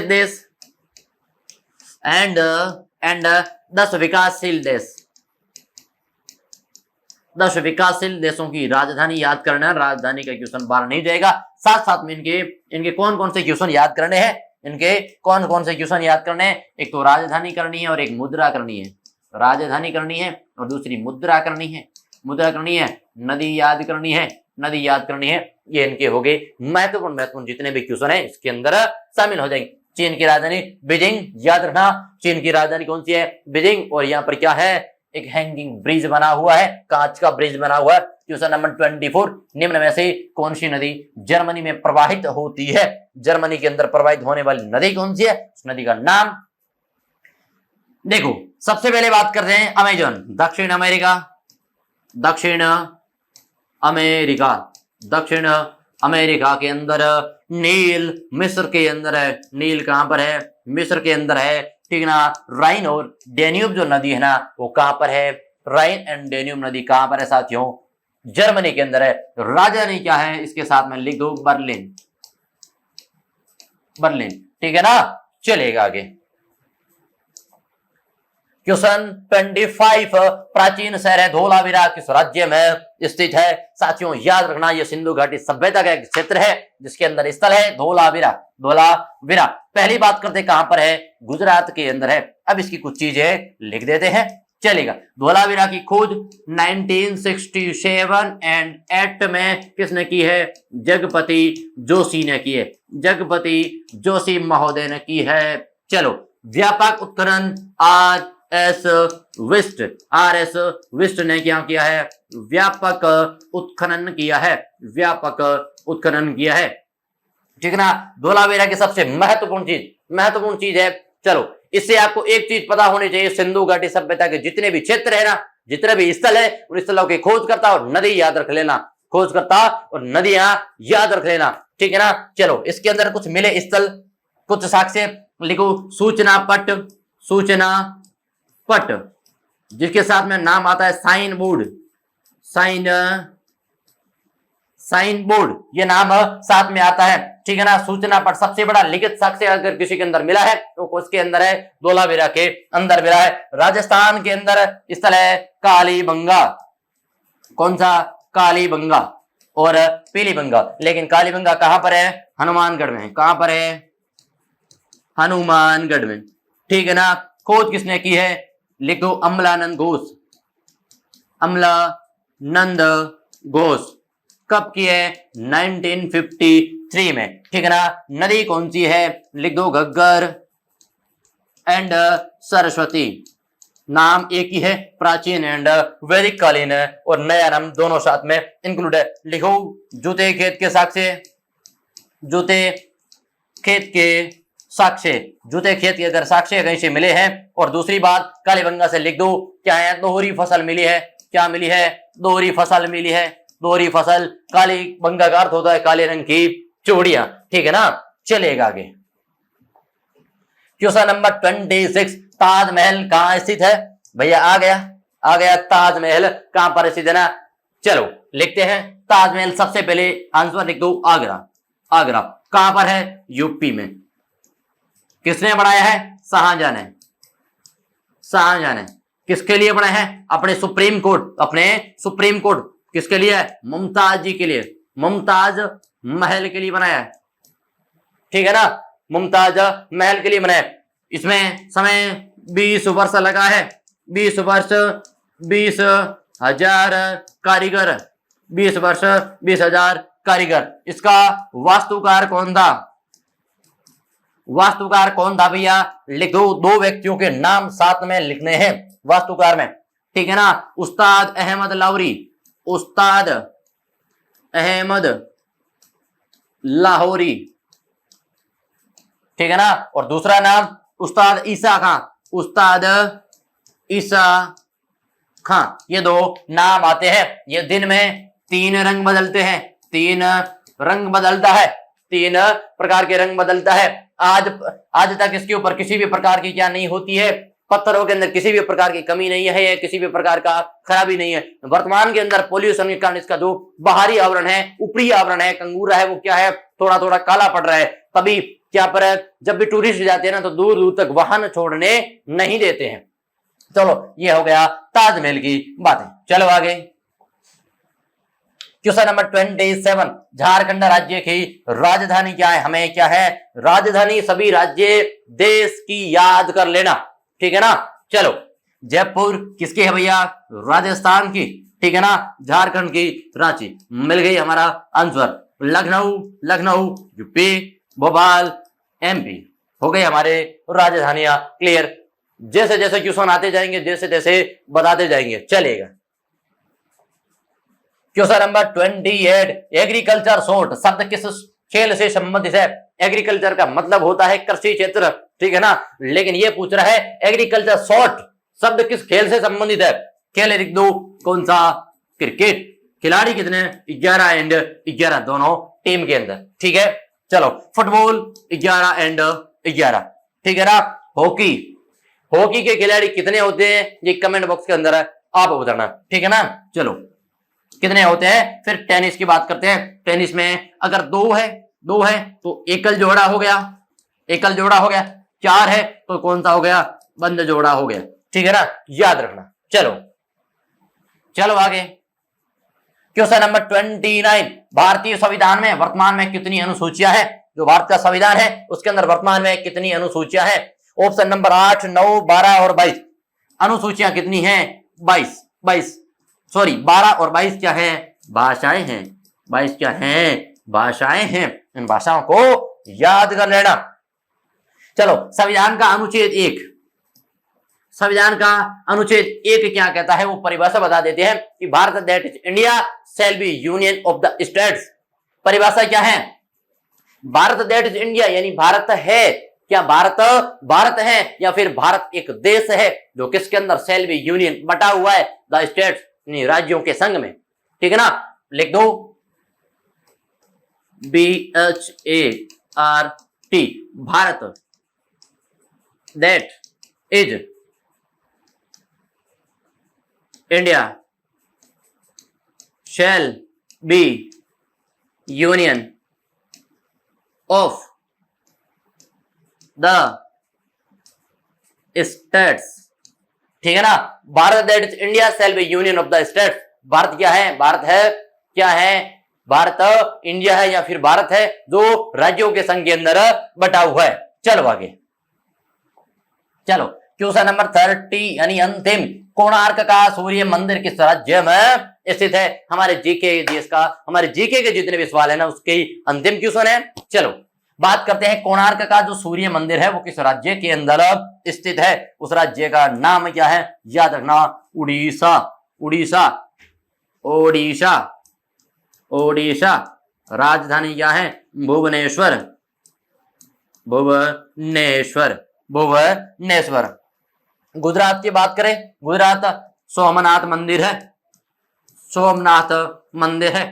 देश एंड 10 विकासशील देश। 10 विकासशील देशों की राजधानी याद करना है। राजधानी का क्वेश्चन बाहर नहीं जाएगा। साथ साथ में इनके कौन कौन से क्वेश्चन याद करने हैं? एक तो राजधानी करनी है और एक मुद्रा करनी है। राजधानी करनी है और दूसरी मुद्रा करनी है। नदी याद करनी है। ये इनके हो गए महत्वपूर्ण जितने भी क्वेश्चन है इसके अंदर शामिल हो जाएंगे। चीन की राजधानी बीजिंग, याद रखना चीन की राजधानी कौन सी है? बीजिंग। और यहाँ पर क्या है? एक हैंगिंग ब्रिज बना हुआ है, कांच का ब्रिज बना हुआ है। क्वेश्चन नंबर 24, निम्न में से कौन सी नदी जर्मनी में प्रवाहित होती है? जर्मनी के अंदर प्रवाहित होने वाली नदी कौन सी है? उस नदी का नाम देखो। सबसे पहले बात करते हैं अमेजन, दक्षिण अमेरिका के अंदर नील मिस्र के अंदर है। नील कहां पर है? मिस्र के अंदर है, ठीक ना। राइन और डेन्यूब जो नदी है ना वो कहां पर है? राइन एंड डेन्यूब नदी कहां पर है साथियों? जर्मनी के अंदर है। राजधानी क्या है? इसके साथ में लिख दो बर्लिन, ठीक है ना। चलेगा आगे क्वेश्चन 25, प्राचीन शहर है धोलावीरा किस राज्य में स्थित है? साथियों याद रखना ये सिंधु घाटी सभ्यता का एक क्षेत्र है जिसके अंदर स्थल है धोलावीरा। पहली बात करते कहां पर है? गुजरात के अंदर है। अब इसकी कुछ चीजें लिख देते हैं, चलेगा। धोलावीरा की खोज 1967 एंड 8 में किसने की है? जगपति जोशी ने की है। जगपति जोशी महोदय ने की है। चलो व्यापक उत्खनन RS विस्ट ने क्या किया है? व्यापक उत्खनन किया है, ठीक है ना। धोलावीरा की सबसे महत्वपूर्ण चीज है। चलो इससे आपको एक चीज पता होनी चाहिए, सिंधु घाटी सभ्यता के जितने भी क्षेत्र है ना, जितने भी स्थल है उन स्थलों की खोजकर्ता और नदी याद रख लेना। नदियां याद रख लेना, ठीक है ना। चलो इसके अंदर कुछ मिले स्थल, कुछ साक्ष्य लिखो। सूचना पट जिसके साथ में नाम आता है साइन बोर्ड, ये नाम साथ में आता है, ठीक है ना। सूचना पट सबसे बड़ा लिखित साक्ष्य अगर किसी के अंदर मिला है तो उसके अंदर है धोलावीरा के अंदर मिला है। राजस्थान के अंदर स्थल है कालीबंगा। कौन सा? कालीबंगा और पीलीबंगा। लेकिन कालीबंगा कहां पर है? हनुमानगढ़ में। कहां पर है? हनुमानगढ़ में, ठीक है ना। खोज किसने की है? लिख दो अमलानंद घोष। कब की है? 1953 में, ठीक है ना। नदी कौन सी है? लिख दो घग्गर एंड सरस्वती। नाम एक ही है, प्राचीन एंड वैदिक कालीन है और नया नाम दोनों साथ में इंक्लूड है। लिखो जूते खेत के साक्ष्य, जूते खेत के साक्ष्य, जूते खेत के अगर साक्ष्य कहीं से मिले हैं। और दूसरी बात कालीबंगा से लिख दो, क्या है, दोहरी फसल मिली है। क्या मिली है? दोहरी फसल मिली है। दोहरी फसल, कालीबंगा का अर्थ होता है काले रंग की चूड़ियां, ठीक है ना। चलेगा आगे। क्वेश्चन नंबर 26, ताजमहल कहां स्थित है? भैया आ गया ताजमहल कहां पर स्थित है ना। चलो लिखते हैं ताजमहल। सबसे पहले आंसर लिख दो आगरा। आगरा कहां पर है? यूपी में। किसने बनाया है? शाहजहां ने। शाहजहां ने किसके लिए बनाया है? अपने सुप्रीम कोर्ट। अपने सुप्रीम कोर्ट किसके लिए? मुमताज जी के लिए। मुमताज महल के लिए बनाया है, ठीक है ना। मुमताज महल के लिए बनाया। इसमें समय 20 वर्ष लगा है। 20 वर्ष, 20,000 कारीगर। 20 वर्ष, 20,000 कारीगर। इसका वास्तुकार कौन था? वास्तुकार कौन था भैया? लिख दो, दो व्यक्तियों के नाम साथ में लिखने हैं वास्तुकार में, ठीक है ना। उस्ताद अहमद लाहौरी। उस्ताद अहमद लाहौरी, ठीक है ना। और दूसरा नाम उस्ताद ईसा खां। उस्ताद ईसा खां। ये दो नाम आते हैं। ये दिन में 3 रंग बदलते हैं। 3 रंग बदलता है। 3 प्रकार के रंग बदलता है। आज तक इसके ऊपर किसी भी प्रकार की क्या नहीं होती है, पत्थरों के अंदर किसी भी प्रकार की कमी नहीं है, या किसी भी प्रकार का खराबी नहीं है। वर्तमान के अंदर पोल्यूशन के कारण इसका जो बाहरी आवरण है, ऊपरी आवरण है, कंगूरा है, वो क्या है, थोड़ा थोड़ा काला पड़ रहा है। तभी क्या पर जब भी टूरिस्ट जाते हैं ना, तो दूर दूर तक वाहन छोड़ने नहीं देते हैं। चलो ये हो गया ताजमहल की बातें। चलो आगे। क्वेश्चन नंबर 27, झारखंड राज्य की राजधानी क्या है? हमें क्या है? राजधानी सभी राज्य देश की याद कर लेना, ठीक है ना। चलो जयपुर किसकी है भैया? राजस्थान की, ठीक है ना। झारखंड की रांची। मिल गई हमारा answer. Lucknow UP, Bhopal MP. हो गए हमारे राजधानियां क्लियर। जैसे जैसे क्वेश्चन आते जाएंगे, जैसे जैसे बताते जाएंगे, चलेगा। क्वेश्चन नंबर 28, एग्रीकल्चर शॉर्ट शब्द किस खेल से संबंधित है? एग्रीकल्चर का मतलब होता है कृषि क्षेत्र, ठीक है ना। लेकिन ये पूछ रहा है एग्रीकल्चर शॉर्ट शब्द किस खेल से संबंधित है? खेल लिख दो, कौन सा? क्रिकेट। खिलाड़ी कितने? 11 एंड 11 दोनों टीम के अंदर, ठीक है। चलो फुटबॉल 11 एंड 11, ठीक है ना। हॉकी, हॉकी के खिलाड़ी कितने होते हैं? ये कमेंट बॉक्स के अंदर है, आप बताना, ठीक है ना। चलो कितने होते हैं? फिर टेनिस की बात करते हैं। टेनिस में अगर दो है तो एकल जोड़ा हो गया। एकल जोड़ा हो गया। 4 है तो कौन सा हो गया? बंद जोड़ा हो गया, ठीक है ना। याद रखना। चलो आगे। क्वेश्चन नंबर 29, भारतीय संविधान में वर्तमान में कितनी अनुसूचियां हैं? जो भारत का संविधान है उसके अंदर वर्तमान में कितनी अनुसूचियां हैं? ऑप्शन नंबर 8, 9, 12 और 22। अनुसूचियां कितनी हैं? 22 सॉरी 12 और 22 क्या है? भाषाएं हैं। 22 क्या हैं? भाषाएं हैं। इन भाषाओं को याद कर लेना। चलो संविधान का अनुच्छेद 1, संविधान का अनुच्छेद 1 क्या कहता है वो परिभाषा बता देते हैं कि Bharat that is India shall be union of the states. परिभाषा क्या है? भारत दैट इज इंडिया यानी भारत है। क्या भारत है या फिर भारत एक देश है जो किसके अंदर? शैल बी यूनियन बटा हुआ है द स्टेट्स राज्यों के संघ में, ठीक है ना। लिख दो BHART Bharat that is India shall be union of the states, ठीक है ना। Bharat that is India shall be union of the states. Bharat क्या है? भारत है क्या है? भारत इंडिया है या फिर भारत है जो राज्यों के संघ के अंदर बटा हुआ है। चलो आगे। चलो क्वेश्चन नंबर 30 यानी अंतिम, कोणार्क का सूर्य मंदिर किस राज्य में स्थित है? हमारे जीके देश का, हमारे जीके के जितने भी सवाल है ना उसके अंतिम क्वेश्चन है। चलो बात करते हैं कोणार्क का जो सूर्य मंदिर है वो किस राज्य के अंदर स्थित है? उस राज्य का नाम क्या है? याद रखना, उड़ीसा। उड़ीसा ओडिशा ओडिशा। राजधानी क्या है? भुवनेश्वर। भुवनेश्वर, भुवनेश्वर। गुजरात की बात करें, गुजरात सोमनाथ मंदिर है, सोमनाथ मंदिर है।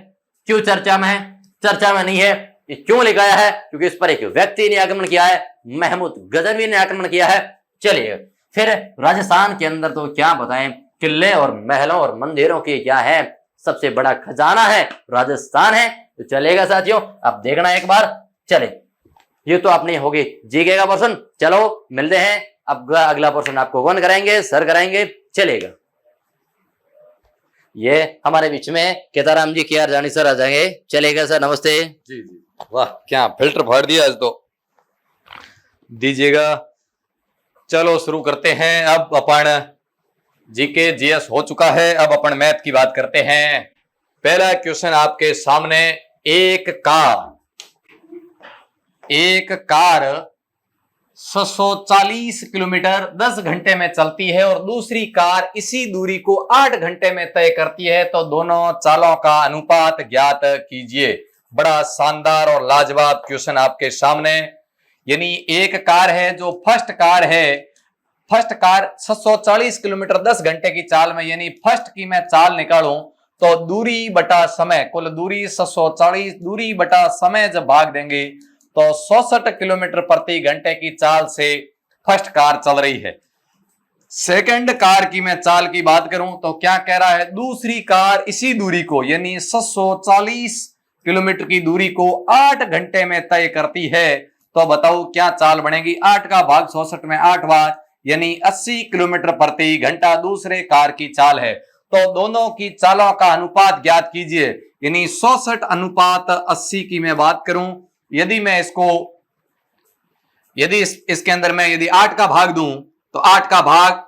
क्यों चर्चा में है? चर्चा में नहीं है। ये क्यों लिखाया है? क्योंकि इस पर एक व्यक्ति ने आक्रमण किया है, महमूद गजनवी ने आक्रमण किया है। चलिए फिर राजस्थान के अंदर तो क्या बताएं, किले और महलों और मंदिरों की क्या है, सबसे बड़ा खजाना है राजस्थान है। तो चलेगा साथियों, अब देखना एक बार। चले, ये तो आपने होगी जीके का पोर्शन। चलो मिलते हैं, अब अगला पोर्शन आपको कौन कराएंगे? सर कराएंगे। चलेगा, ये हमारे बीच में केदाराम जी, KR जानी सर आ जाएंगे। चलेगा सर, नमस्ते। जी जी, वाह क्या फिल्टर फाड़ दिया आज तो, दीजिएगा। चलो शुरू करते हैं। अब अपन जीके जीएस हो चुका है, अब अपन मैथ की बात करते हैं। पहला क्वेश्चन आपके सामने, एक कार 640 किलोमीटर 10 घंटे में चलती है और दूसरी कार इसी दूरी को 8 घंटे में तय करती है, तो दोनों चालों का अनुपात ज्ञात कीजिए। बड़ा शानदार और लाजवाब क्वेश्चन आपके सामने। यानी एक कार है जो फर्स्ट कार है, फर्स्ट कार 640 किलोमीटर 10 घंटे की चाल में, यानी फर्स्ट की मैं चाल निकालूं तो दूरी बटा समय, कुल दूरी 640, दूरी बटा समय जब भाग देंगे तो 66 किलोमीटर प्रति घंटे की चाल से फर्स्ट कार चल रही है। सेकंड कार की मैं चाल की बात करूं तो क्या कह रहा है, दूसरी कार इसी दूरी को यानी 640 किलोमीटर की दूरी को 8 घंटे में तय करती है। तो बताओ क्या चाल बनेगी? 8 का भाग 66 में 8 बार, यानी 80 किलोमीटर प्रति घंटा दूसरे कार की चाल है। तो दोनों की चालों का अनुपात ज्ञात कीजिए। यानी 66 अनुपात 80 की मैं बात करूं, यदि मैं इसको, यदि इसके अंदर मैं यदि 8 का भाग दूं तो 8 का भाग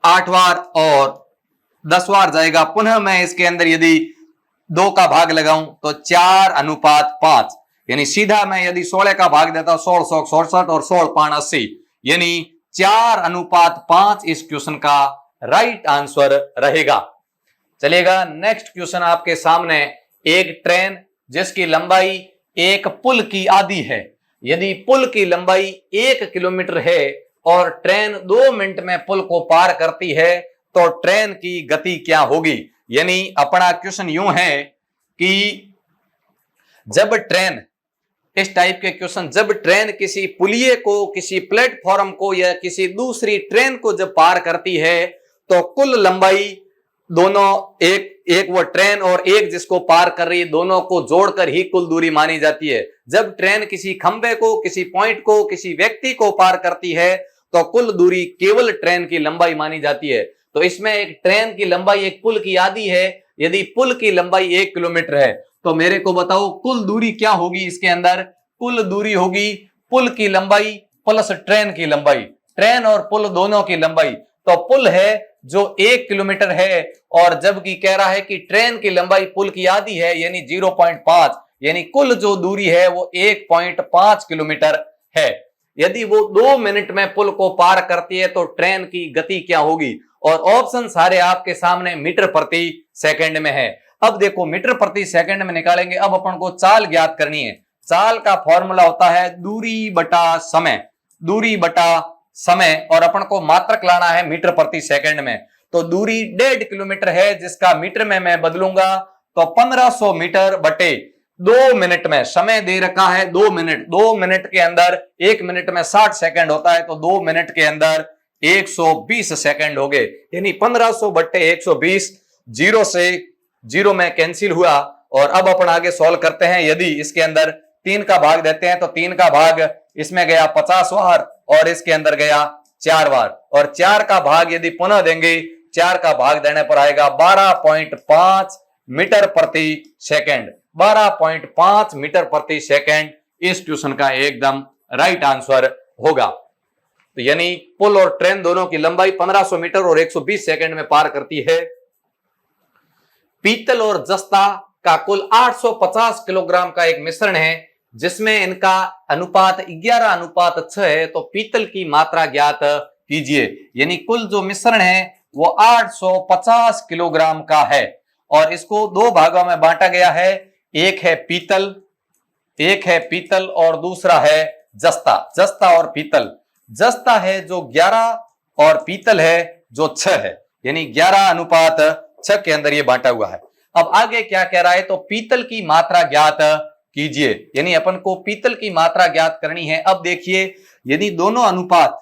8 बार और 10 बार जाएगा। पुनः मैं इसके अंदर यदि 2 का भाग लगाऊं तो 4 अनुपात 5, यानी सीधा मैं यदि 16 का भाग देता हूं 1667 और 16 5 80, यानी 4 अनुपात 5 इस क्वेश्चन का राइट आंसर रहेगा। चलेगा, नेक्स्ट क्वेश्चन आपके सामने, एक ट्रेन जिसकी लंबाई एक पुल की आधी है, यदि पुल की लंबाई 1 किलोमीटर है और ट्रेन 2 मिनट में पुल को पार करती है, तो ट्रेन की गति क्या होगी? यानी अपना क्वेश्चन यूं है कि जब ट्रेन, इस टाइप के क्वेश्चन, जब ट्रेन किसी पुलिये को, किसी प्लेटफॉर्म को या किसी दूसरी ट्रेन को जब पार करती है तो कुल लंबाई दोनों, एक वो ट्रेन और एक जिसको पार कर रही है, दोनों को जोड़कर ही कुल दूरी मानी जाती है। जब ट्रेन किसी खंबे को, किसी पॉइंट को, किसी व्यक्ति को पार करती है तो कुल दूरी केवल ट्रेन की लंबाई मानी जाती है। तो इसमें एक ट्रेन की लंबाई एक पुल की आधी है, यदि पुल की लंबाई 1 किलोमीटर है तो मेरे को बताओ कुल दूरी क्या होगी? इसके अंदर कुल दूरी होगी पुल की लंबाई प्लस ट्रेन की लंबाई, ट्रेन और पुल दोनों की लंबाई। तो पुल है जो 1 किलोमीटर है और जबकि कह रहा है कि ट्रेन की लंबाई पुल की आधी है यानी 0.5, यानी कुल जो दूरी है वो 1.5 किलोमीटर है। यदि वो 2 मिनट में पुल को पार करती है तो ट्रेन की गति क्या होगी? और ऑप्शन सारे आपके सामने मीटर प्रति सेकंड में है। अब देखो मीटर प्रति सेकंड में निकालेंगे, अब अपन को चाल ज्ञात करनी है। चाल का फॉर्मूला होता है दूरी बटा समय, दूरी बटा समय, और अपन को मात्रक लाना है मीटर प्रति सेकंड में। तो दूरी 1.5 किलोमीटर है जिसका मीटर में मैं बदलूंगा तो 1500 मीटर बटे 2 मिनट में, समय दे रखा है 2 मिनट, 2 मिनट के अंदर, 1 मिनट में 60 सेकंड होता है तो 2 मिनट के अंदर 120 सेकंड हो गए, यानी 1500 बटे 120, 0 से 0 में कैंसिल हुआ। और अब अपन आगे सॉल्व करते हैं। यदि इसके अंदर 3 का भाग देते हैं तो 3 का भाग इसमें गया 50 बार और इसके अंदर गया 4 बार, और 4 का भाग यदि पुनः देंगे, 4 का भाग देने पर आएगा 12.5 मीटर प्रति सेकंड, 12.5 मीटर प्रति सेकंड इस क्वेश्चन का एकदम राइट आंसर होगा। तो यानी पुल और ट्रेन दोनों की लंबाई 1500 मीटर और 120 सेकंड में पार करती है। पीतल और जस्ता का कुल 850 किलोग्राम का एक मिश्रण है जिसमें इनका अनुपात 11:6 है, तो पीतल की मात्रा ज्ञात कीजिए। यानी कुल जो मिश्रण है वो 850 किलोग्राम का है और इसको 2 भागों में बांटा गया है, एक है पीतल और दूसरा है जस्ता, जस्ता और पीतल। जस्ता है जो 11 और पीतल है जो 6 है, यानी 11:6 के अंदर ये बांटा हुआ है। अब आगे क्या कह रहा है, तो पीतल की मात्रा ज्ञात कीजिए, यानी अपन को पीतल की मात्रा ज्ञात करनी है। अब देखिए, यदि दोनों अनुपात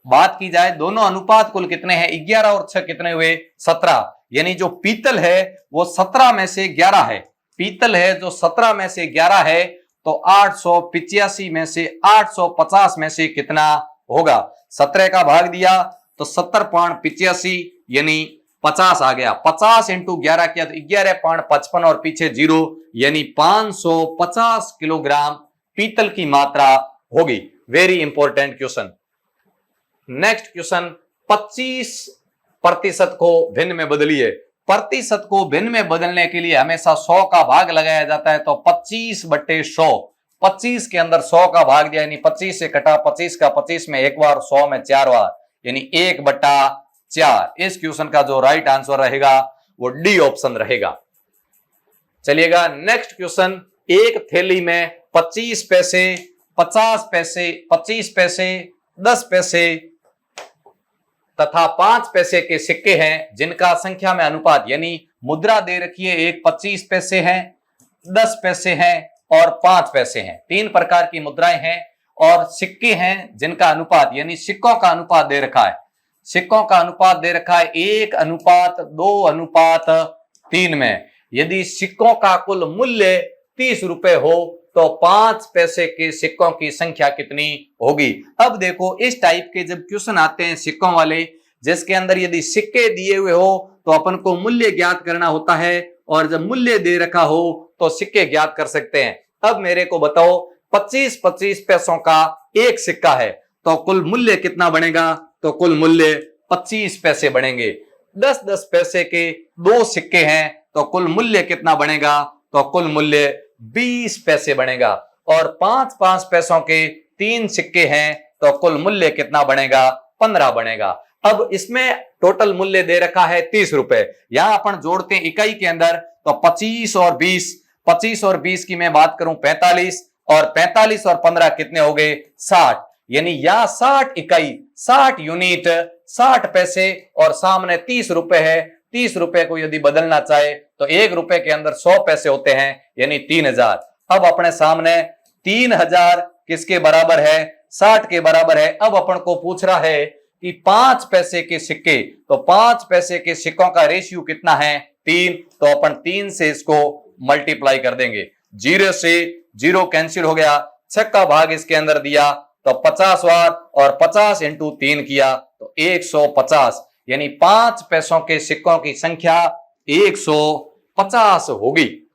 बात की जाए, दोनों अनुपात कुल कितने हैं, 11 और 6 कितने हुए, 17, यानी जो पीतल है वो 17 में से 11 है। पीतल है जो 17 में से 11 है, तो 885 में से 850 में से कितना होगा, 17 का भाग दिया तो 70.85 यानी 50 आ गया। 50 इंटू 11 किया तो 11.55 और पीछे 0 यानी 550 किलोग्राम पीतल की मात्रा होगी। Very important question. Next question, 25% को भिन्न में बदलिए। प्रतिशत को भिन्न में बदलने के लिए हमेशा 100 का भाग लगाया जाता है, तो 25/100, 25 के अंदर 100 का भाग दिया, यानी 25 से कटा, 25 का 25 में एक बार, 100 में 4 बार, यानी 1/4। इस क्वेश्चन का जो राइट आंसर रहेगा वो डी ऑप्शन रहेगा। चलिएगा नेक्स्ट क्वेश्चन, एक थैली में 25 पैसे, 50 पैसे, 25 पैसे, 10 पैसे तथा 5 पैसे के सिक्के हैं, जिनका संख्या में अनुपात, यानी मुद्रा दे रखी है, एक 25 पैसे हैं, 10 पैसे हैं और 5 पैसे हैं। 3 प्रकार की मुद्राएं हैं और सिक्के हैं जिनका अनुपात, यानी सिक्कों का अनुपात दे रखा है। सिक्कों का अनुपात दे रखा है 1:2:3 में। यदि सिक्कों का कुल मूल्य 30 रुपए हो तो 5 पैसे के सिक्कों की संख्या कितनी होगी। अब देखो, इस टाइप के जब क्वेश्चन आते हैं सिक्कों वाले, जिसके अंदर यदि सिक्के दिए हुए हो तो अपन को मूल्य ज्ञात करना होता है, और जब मूल्य दे रखा हो तो सिक्के ज्ञात कर सकते हैं। अब मेरे को बताओ, 25-25 पैसों का एक सिक्का है तो कुल मूल्य कितना बनेगा, तो कुल मूल्य 25 पैसे बनेंगे। 10-10 पैसे के 2 सिक्के हैं तो कुल मूल्य कितना बनेगा, तो कुल मूल्य 20 पैसे बनेगा। और 5-5 पैसों के 3 सिक्के हैं तो कुल मूल्य कितना बनेगा, 15 बनेगा। अब इसमें टोटल मूल्य दे रखा है 30 रुपए। यहां अपन जोड़ते हैं इकाई के अंदर, तो 25 और 20, 25 और 20 की मैं बात करूं 45, और 45 और 15 कितने हो गए, 60, यानी यहां 60 इकाई, 60 यूनिट, 60 पैसे, और सामने 30 रुपए है। 30 रुपए को यदि बदलना चाहे तो 1 रुपए के अंदर 100 पैसे होते हैं, यानी 3000। अब अपने सामने 3000 किसके बराबर है, 60 के बराबर है। अब अपन को पूछ रहा है कि 5 पैसे के सिक्के, तो 5 पैसे के सिक्कों का रेशियो कितना है, 3, तो अपन 3 से इसको मल्टीप्लाई कर देंगे। 0 से 0 कैंसिल हो गया, 6 का भाग इसके अंदर दिया तो 50 बार, और 50 इंटू 3 किया तो 150, यानी 5 पैसों के सिक्कों की संख्या 150 होगी।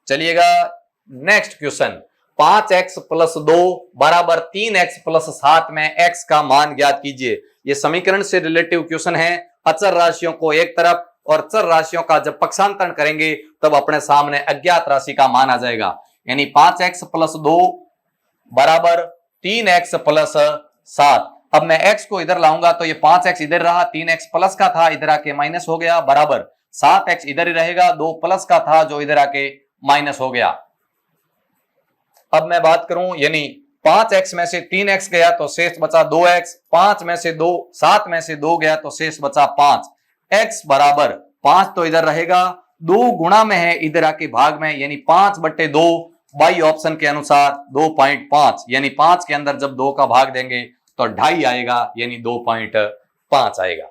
चलिएगा नेक्स्ट क्वेश्चन, 5x + 2 बराबर 3x + 7 में x का मान ज्ञात कीजिए। यह समीकरण से रिलेटिव क्वेश्चन है। अचर राशियों को एक तरफ और चर राशियों का जब पक्षांतरण करेंगे तब अपने सामने अज्ञात राशि का मान आ जाएगा। यानी 5x + 2 बराबर 3x + 7। अब मैं x को इधर लाऊंगा तो ये 5x इधर रहा, 3x प्लस का था इधर आके माइनस हो गया, बराबर 7x इधर ही रहेगा, 2 प्लस का था जो इधर आके माइनस हो गया। अब मैं बात करूं, यानी 5x में से 3x गया तो शेष बचा 2x, 5 में से 2, 7 में से 2 गया तो शेष बचा 5। x बराबर 5 तो इधर रहेगा, 2 गुणा में है इधर आके भाग में, यानी 5/2 बाई ऑप्शन के अनुसार 2.5, यानी 5 के अंदर जब 2 का भाग देंगे तो 2.5 आएगा, यानी 2.5 आएगा।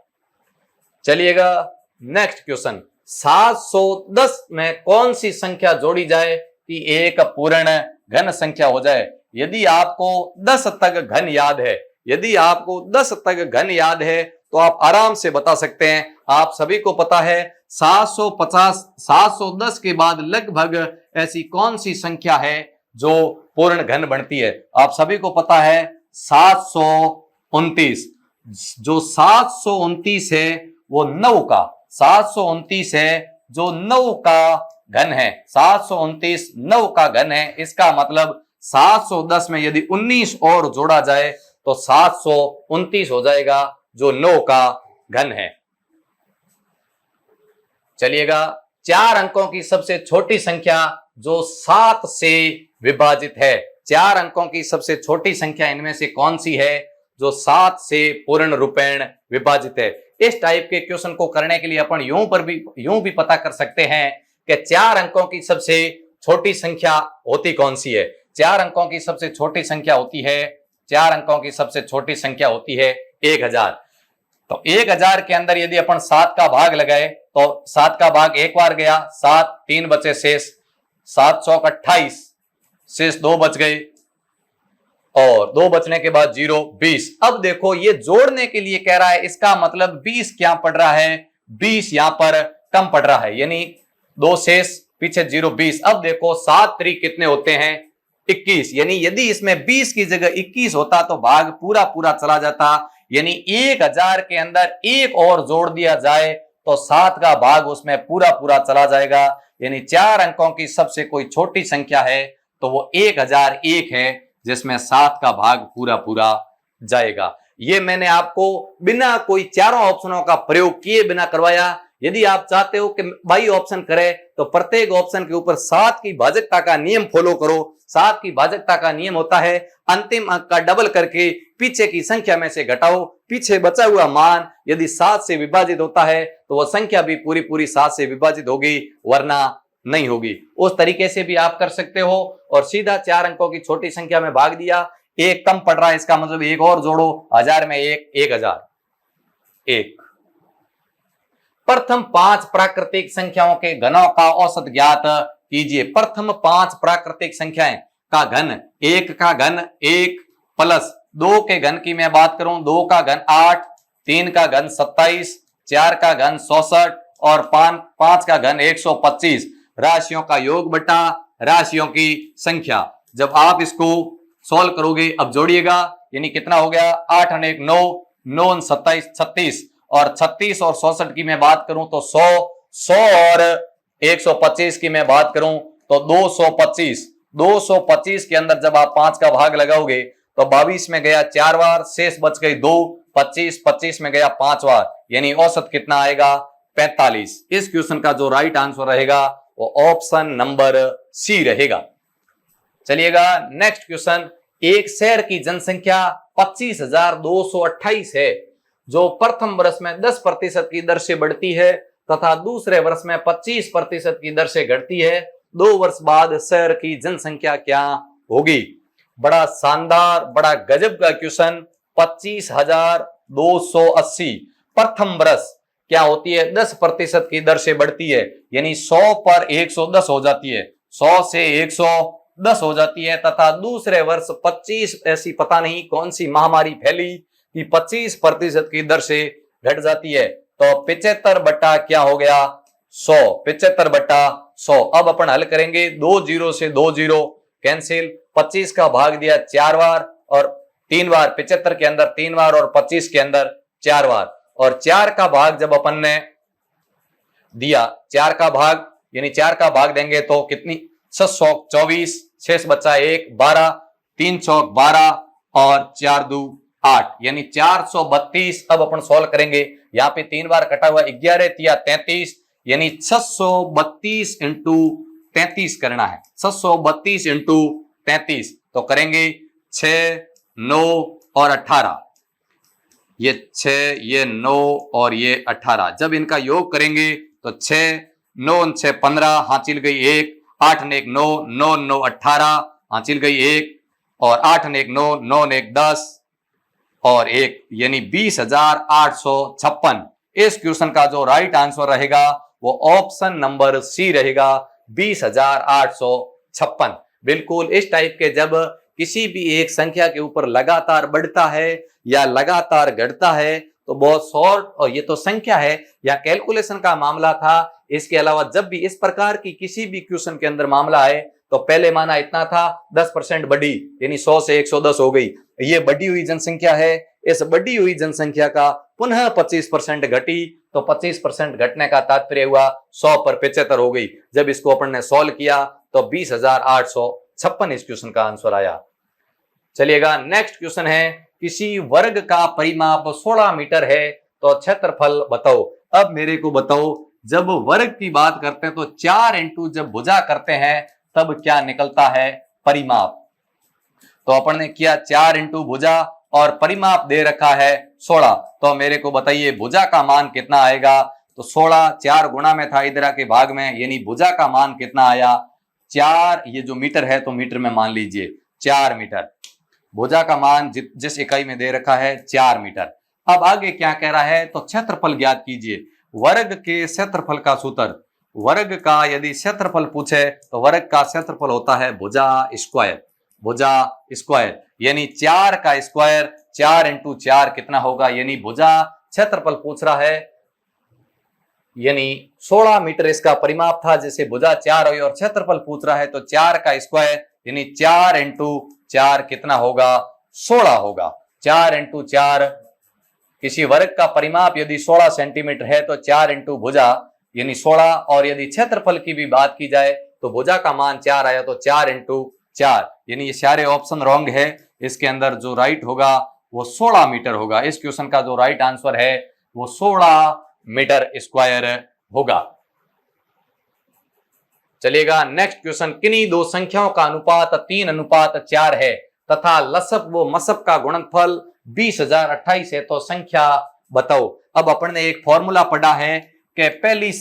चलिएगा नेक्स्ट क्वेश्चन, 710 में कौन सी संख्या जोड़ी जाए कि एक पूर्ण घन संख्या हो जाए। यदि आपको 10 तक घन याद है, यदि आपको 10 तक घन याद है तो आप आराम से बता सकते हैं। आप सभी को पता है 750, 710 के बाद लगभग ऐसी कौन सी संख्या है जो पूर्ण घन बनती है। आप सभी को पता है 729। जो 729 है वो 9 का, 729 है जो 9 का घन है, 729 9 का घन है। इसका मतलब 710 में यदि 19 और जोड़ा जाए तो 729 हो जाएगा, जो 9 का घन है। चलिएगा 4 अंकों की सबसे छोटी संख्या जो 7 से विभाजित है, 4 अंकों की सबसे छोटी संख्या इनमें से कौन सी है जो 7 से पूर्ण रूपेण विभाजित है। इस टाइप के क्वेश्चन को करने के लिए अपन यूं भी पता कर सकते हैं कि 4 अंकों की सबसे छोटी संख्या होती कौन सी है। 4 अंकों की सबसे छोटी संख्या होती है 4 अंकों की सबसे छोटी संख्या होती है 1000। तो 1000 के अंदर यदि अपन 7 का भाग लगाए तो 7 का भाग एक बार गया 7, 3 बचे शेष, 7 चौक 28, शेष 2 बच गए और 2 बचने के बाद 0, 20। अब देखो ये जोड़ने के लिए कह रहा है, इसका मतलब 20 क्या पड़ रहा है, 20 यहां पर कम पड़ रहा है, यानी 2 शेष पीछे 0, 20। अब देखो 7 त्रिक कितने होते हैं 21, यानी यदि इसमें 20 की जगह 21 होता तो भाग पूरा पूरा चला जाता, यानी 1000 के अंदर एक और जोड़ दिया जाए तो 7 का भाग उसमें पूरा पूरा चला जाएगा, यानी 4 अंकों की सबसे कोई छोटी संख्या है तो वो 1001 है जिसमें 7 का भाग पूरा पूरा जाएगा। ये मैंने आपको बिना कोई चारों ऑप्शनों का प्रयोग किए बिना करवाया। यदि आप चाहते हो कि बाई ऑप्शन करें तो प्रत्येक ऑप्शन के ऊपर 7 की भाजकता का नियम फॉलो करो। 7 की भाजकता का नियम होता है अंतिम अंक का डबल करके पीछे की संख्या में से घटाओ, पीछे बचा हुआ मान यदि 7 से विभाजित होता है तो वह संख्या भी पूरी पूरी 7 से विभाजित होगी वरना नहीं होगी। उस तरीके से भी आप कर सकते हो और सीधा 4 अंकों की छोटी संख्या में भाग दिया, एक कम पड़ रहा है इसका मतलब एक और जोड़ो, 1000 में 1000 1। प्रथम 5 प्राकृतिक संख्याओं के घनों का औसत ज्ञात कीजिए। प्रथम 5 प्राकृतिक संख्याएं का घन, 1 का घन 1 प्लस 2 के घन की मैं बात करूं 2 का घन 8, 3 का घन 27, 4 का घन 64 और 5 का घन 125 राशियों का योग बटा राशियों की संख्या। जब आप इसको सॉल्व करोगे, अब जोड़िएगा, यानी कितना हो गया 8 और 1 9, 9 27 36 और 36 और 64 की मैं बात करूं तो 100, 100 और 125 की मैं बात करूं तो 225। 225 के अंदर जब आप 5 का भाग लगाओगे तो 22 में गया 4 बार, शेष बच गई 2, 25, 25 में गया 5 बार, यानी औसत कितना आएगा 45। इस क्वेश्चन का जो राइट आंसर रहेगा वो ऑप्शन नंबर सी रहेगा। चलिएगा नेक्स्ट क्वेश्चन। एक शहर की जनसंख्या 25,228 है जो प्रथम वर्ष में 10% की दर से बढ़ती है तथा दूसरे वर्ष में 25% की दर से घटती है। 2 वर्ष बाद शहर की जनसंख्या क्या होगी। बड़ा शानदार, बड़ा गजब का क्वेश्चन। 25,280 प्रथम वर्ष क्या होती है 10% की दर से बढ़ती है, यानी 100 पर 110 हो जाती है, 100 से 110 हो जाती है तथा दूसरे वर्ष 25, ऐसी पता नहीं कौन सी महामारी फैली कि 25% की दर से घट जाती है। तो 75 बटा क्या हो गया 100, 75 बटा 100। अब अपन हल करेंगे, 2 0 से 2 0 कैंसिल, 25 का भाग दिया 4 बार और 3 बार, 75 के अंदर 3 बार और 25 के अंदर 4 बार, और 4 का भाग जब अपन ने दिया 4 का भाग, यानी 4 का भाग देंगे तो कितनी 624, शेष बचा 1, 12, 3 चौक 12 और 4 2 8, यानी 432। अब अपन सॉल्व करेंगे, यहाँ पे 3 बार कटा हुआ 11 तिया 33, यानी 632 इंटू 33 करना है। 632 इंटू 33 तो करेंगे 6, 9 और 18, ये 6, ये 9 और ये 18। जब इनका योग करेंगे तो 6, 9 6 15, हासिल गई 1, 8 1 9, 9 9 18, हासिल गई 1 और 8 1 9, 9 1 10 और 1, यानी 20,856। इस क्वेश्चन का जो राइट आंसर रहेगा वो ऑप्शन नंबर सी रहेगा, 20,856। बिल्कुल इस टाइप के जब किसी भी एक संख्या के ऊपर लगातार बढ़ता है या लगातार घटता है तो बहुत शॉर्ट, और ये तो संख्या है या कैलकुलेशन का मामला था। इसके अलावा जब भी इस प्रकार की किसी भी क्वेश्चन के अंदर मामला है तो पहले माना इतना था, 10% बढ़ी, यानी 100 से 110 हो गई, ये बढ़ी हुई जनसंख्या है। इस बढ़ी हुई जनसंख्या का पुनः 25% घटी तो 25% घटने का तात्पर्य हुआ 100 पर 75 हो गई। जब इसको अपन ने सॉल्व किया तो 20,856 इस क्वेश्चन का आंसर आया। चलिएगा नेक्स्ट क्वेश्चन है, किसी वर्ग का परिमाप 16 मीटर है तो क्षेत्रफल बताओ। अब मेरे को बताओ, जब वर्ग की बात करते हैं तो 4 इंटू जब भुजा करते हैं तब क्या निकलता है परिमाप। तो अपन ने किया 4 इंटू भुजा और परिमाप दे रखा है 16। तो मेरे को बताइए भुजा का मान कितना आएगा। तो 16 4 गुणा में था इधर के भाग में, यानी भुजा का मान कितना आया 4। ये जो मीटर है तो मीटर में मान लीजिए 4 मीटर। भुजा का मान जिस इकाई में दे रखा है 4 मीटर। अब आगे क्या कह रहा है, तो क्षेत्रफल ज्ञात कीजिए। वर्ग के क्षेत्रफल का सूत्र, वर्ग का यदि क्षेत्रफल पूछे तो वर्ग का क्षेत्रफल होता है भुजा स्क्वायर, भुजा स्क्वायर यानी 4 का स्क्वायर, 4 इंटू 4 कितना होगा, यानी भुजा क्षेत्रफल पूछ रहा है, यानी 16 मीटर इसका परिमाप था जिसे भुजा 4 हुई और क्षेत्रफल पूछ रहा है तो 4 का स्क्वायर यानी 4 इंटू 4 कितना होगा 16 होगा। 4 इंटू 4 किसी वर्ग का परिमाप यदि 16 सेंटीमीटर है तो 4 इंटू भुजा यानी 16, और यदि क्षेत्रफल की भी बात की जाए तो भुजा का मान 4 आया तो 4 इंटू 4, यानी ये सारे ऑप्शन रॉन्ग है। इसके अंदर जो राइट होगा वो 16 मीटर होगा। इस क्वेश्चन का जो राइट आंसर है वो 16 मीटर स्क्वायर होगा। चलिएगा नेक्स्ट क्वेश्चन, किन्हीं दो संख्याओं का अनुपात 3:4 है तथा लसप व मसप का गुणनफल 20,028 है तो संख्या बताओ। अब अपन ने एक फॉर्मूला पढ़ा है कि पहली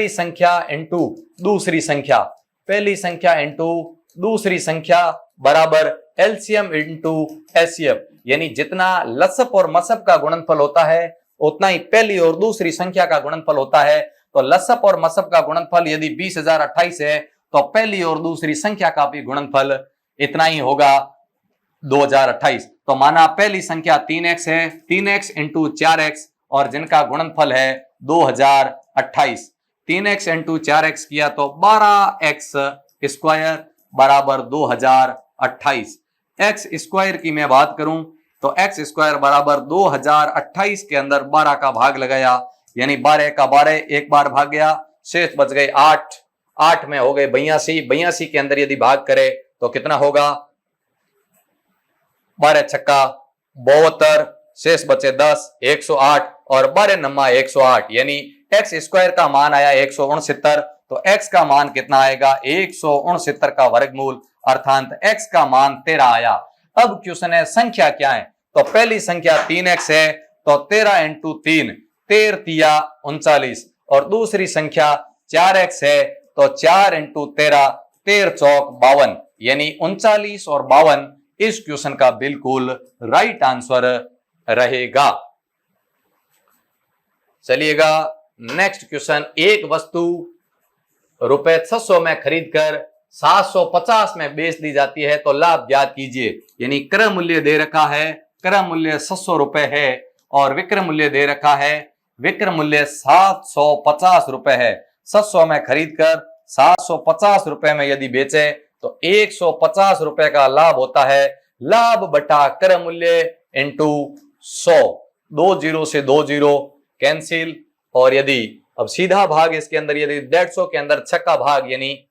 संख्या इंटू दूसरी संख्या, पहली संख्या इंटू दूसरी संख्या बराबर एलसीएम इंटू एचसीएफ, यानी जितना लसप और मसप का गुणनफल होता है उतना ही पहली और दूसरी संख्या का गुणनफल होता है। तो लसप और मसप का गुणनफल यदि 20,028 है तो पहली और दूसरी संख्या का भी गुणनफल इतना ही होगा 2028। तो माना पहली संख्या 3x है, 3x इंटू 4x और जिनका गुणनफल है 2028। 3x इंटू 4x किया तो 12x स्क्वायर बराबर 2028। x स्क्वायर की मैं बात करूं तो x स्क्वायर बराबर 2028 के अंदर 12 का भाग लगाया, यानी 12 का 12 एक बार भाग गया, शेष बच गए 8, 8 में हो गए 82, 82 के अंदर यदि भाग करे तो कितना होगा 12 छक्का 72, शेष बचे 10, 108 और 12 नम्मा 108, यानी x स्क्वायर का मान आया 169। तो x का मान कितना आएगा 169 का वर्गमूल, अर्थात x का मान 13 आया। अब क्वेश्चन है संख्या क्या है, तो पहली संख्या 3x है तो 13 इंटू 3 13 39, और दूसरी संख्या 4x है तो 4 इंटू 13 13 चौक 52, यानी 39 और 52 इस क्वेश्चन का बिल्कुल राइट आंसर रहेगा। चलिएगा नेक्स्ट क्वेश्चन, एक वस्तु रुपए 600 में खरीदकर 750 में बेच दी जाती है तो लाभ ज्ञात कीजिए। यानी क्रय मूल्य दे रखा है, क्रय मूल्य 600 रुपए है और विक्रय मूल्य दे रखा है, विक्रय मूल्य 750 रुपए है। 600 में खरीदकर 750 रुपए में यदि बेचे तो 150 रुपए का लाभ होता है। लाभ बटा क्रय मूल्य इंटू 100, 2 जीरो से 2 जीरो कैंसिल, और यदि अब सीधा भाग इसके अंदर यदि 150 के अंदर छक्का भाग, यानी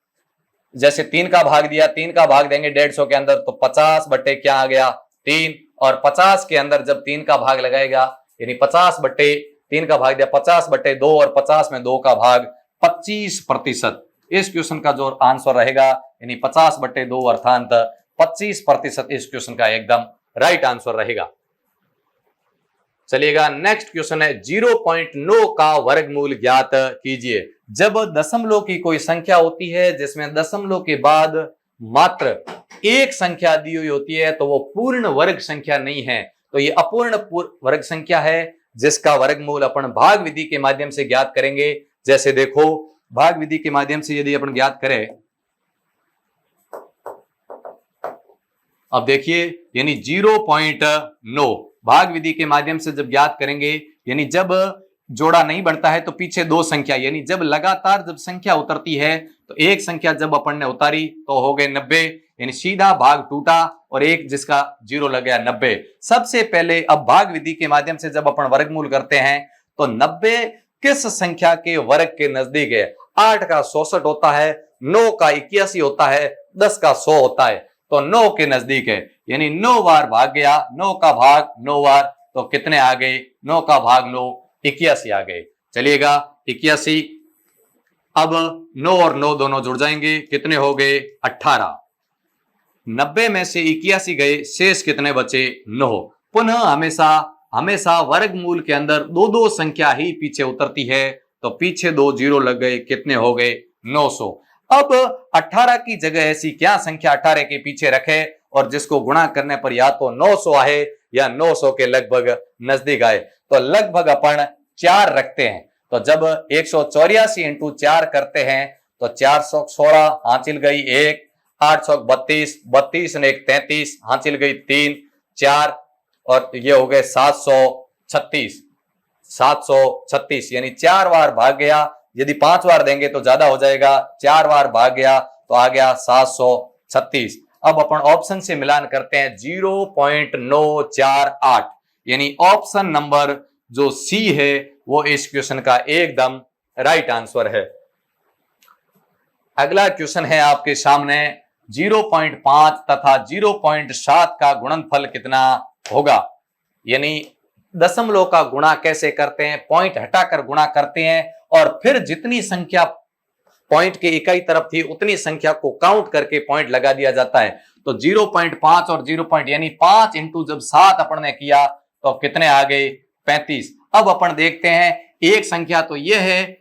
जैसे 3 का भाग दिया, 3 का भाग देंगे 150 के अंदर तो 50 बटे क्या आ गया 3, और 50 के अंदर जब 3 का भाग लगाएगा यानी 50 बटे 3 का भाग दिया 50 बटे 2 और 50 में 2 का भाग 25%। इस क्वेश्चन का जो आंसर रहेगा यानी 50 बटे 2 अर्थात 25% इस क्वेश्चन का एकदम राइट आंसर रहेगा। चलिएगा नेक्स्ट क्वेश्चन है 0.9 का वर्गमूल ज्ञात कीजिए। जब दशमलव की कोई संख्या होती है जिसमें दशमलव के बाद मात्र एक संख्या दी हुई होती है तो वो पूर्ण वर्ग संख्या नहीं है, तो ये अपूर्ण वर्ग संख्या है जिसका वर्गमूल अपन भाग विधि के माध्यम से ज्ञात करेंगे। जैसे देखो भाग विधि के माध्यम से यदि अपन ज्ञात करें, अब देखिए यानी 0.9 भाग विधि के माध्यम से जब ज्ञात करेंगे, यानी जब जोड़ा नहीं बढ़ता है तो पीछे दो संख्या, यानी जब लगातार जब संख्या उतरती है तो एक संख्या जब अपन ने उतारी तो हो गए 90, यानी सीधा भाग टूटा और एक जिसका 0 लग गया 90। सबसे पहले अब भाग विधि के माध्यम से जब अपन वर्गमूल करते हैं तो 90 किस संख्या के वर्ग के नजदीक है। 8 का 66 होता है, 9 का 81 होता है, 10 का 100 होता है, तो 9 के नजदीक है, यानी 9 बार भाग गया, 9 का भाग 9 बार तो कितने आ गए 9 का भाग 9 81 आ गए। चलिएगा 81, अब 9 और 9 दोनों जुड़ जाएंगे, कितने हो गए 18। 90 में से 81 गए, शेष कितने बचे? 9। पुनः हमेशा वर्गमूल के अंदर दो दो संख्या ही पीछे उतरती है, तो पीछे 2 जीरो लग गए, कितने हो गए? 900। अब 18 की जगह ऐसी क्या संख्या 18 के पीछे रखे और जिसको गुणा करने पर या तो 900 आए या 900 के लगभग नजदीक आए? तो लगभग अपन 4 रखते हैं। तो जब 184 इंटू 4 करते हैं तो 416 हासिल गई 1, 832, 32 ने 1 33 हासिल गई 3, 4 और ये हो गए 736 यानी 4 बार भाग गया। यदि 5 बार देंगे तो ज्यादा हो जाएगा, 4 बार भाग गया तो आ गया 736। अब अपन ऑप्शन से मिलान करते हैं 0.948 यानी ऑप्शन नंबर जो सी है वो इस क्वेश्चन का एकदम राइट आंसर है। अगला क्वेश्चन है आपके सामने 0.5 तथा 0.7 का गुणनफल कितना होगा? यानी दशमलव का गुणा कैसे करते हैं? पॉइंट हटाकर गुणा करते हैं और फिर जितनी संख्या पॉइंट के इकाई तरफ थी उतनी संख्या को काउंट करके पॉइंट लगा दिया जाता है। तो 0.5 और 0. यानी 5 इंटू जब 7 अपन ने किया तो कितने आ गए? 35। अब अपन देखते हैं एक संख्या तो यह है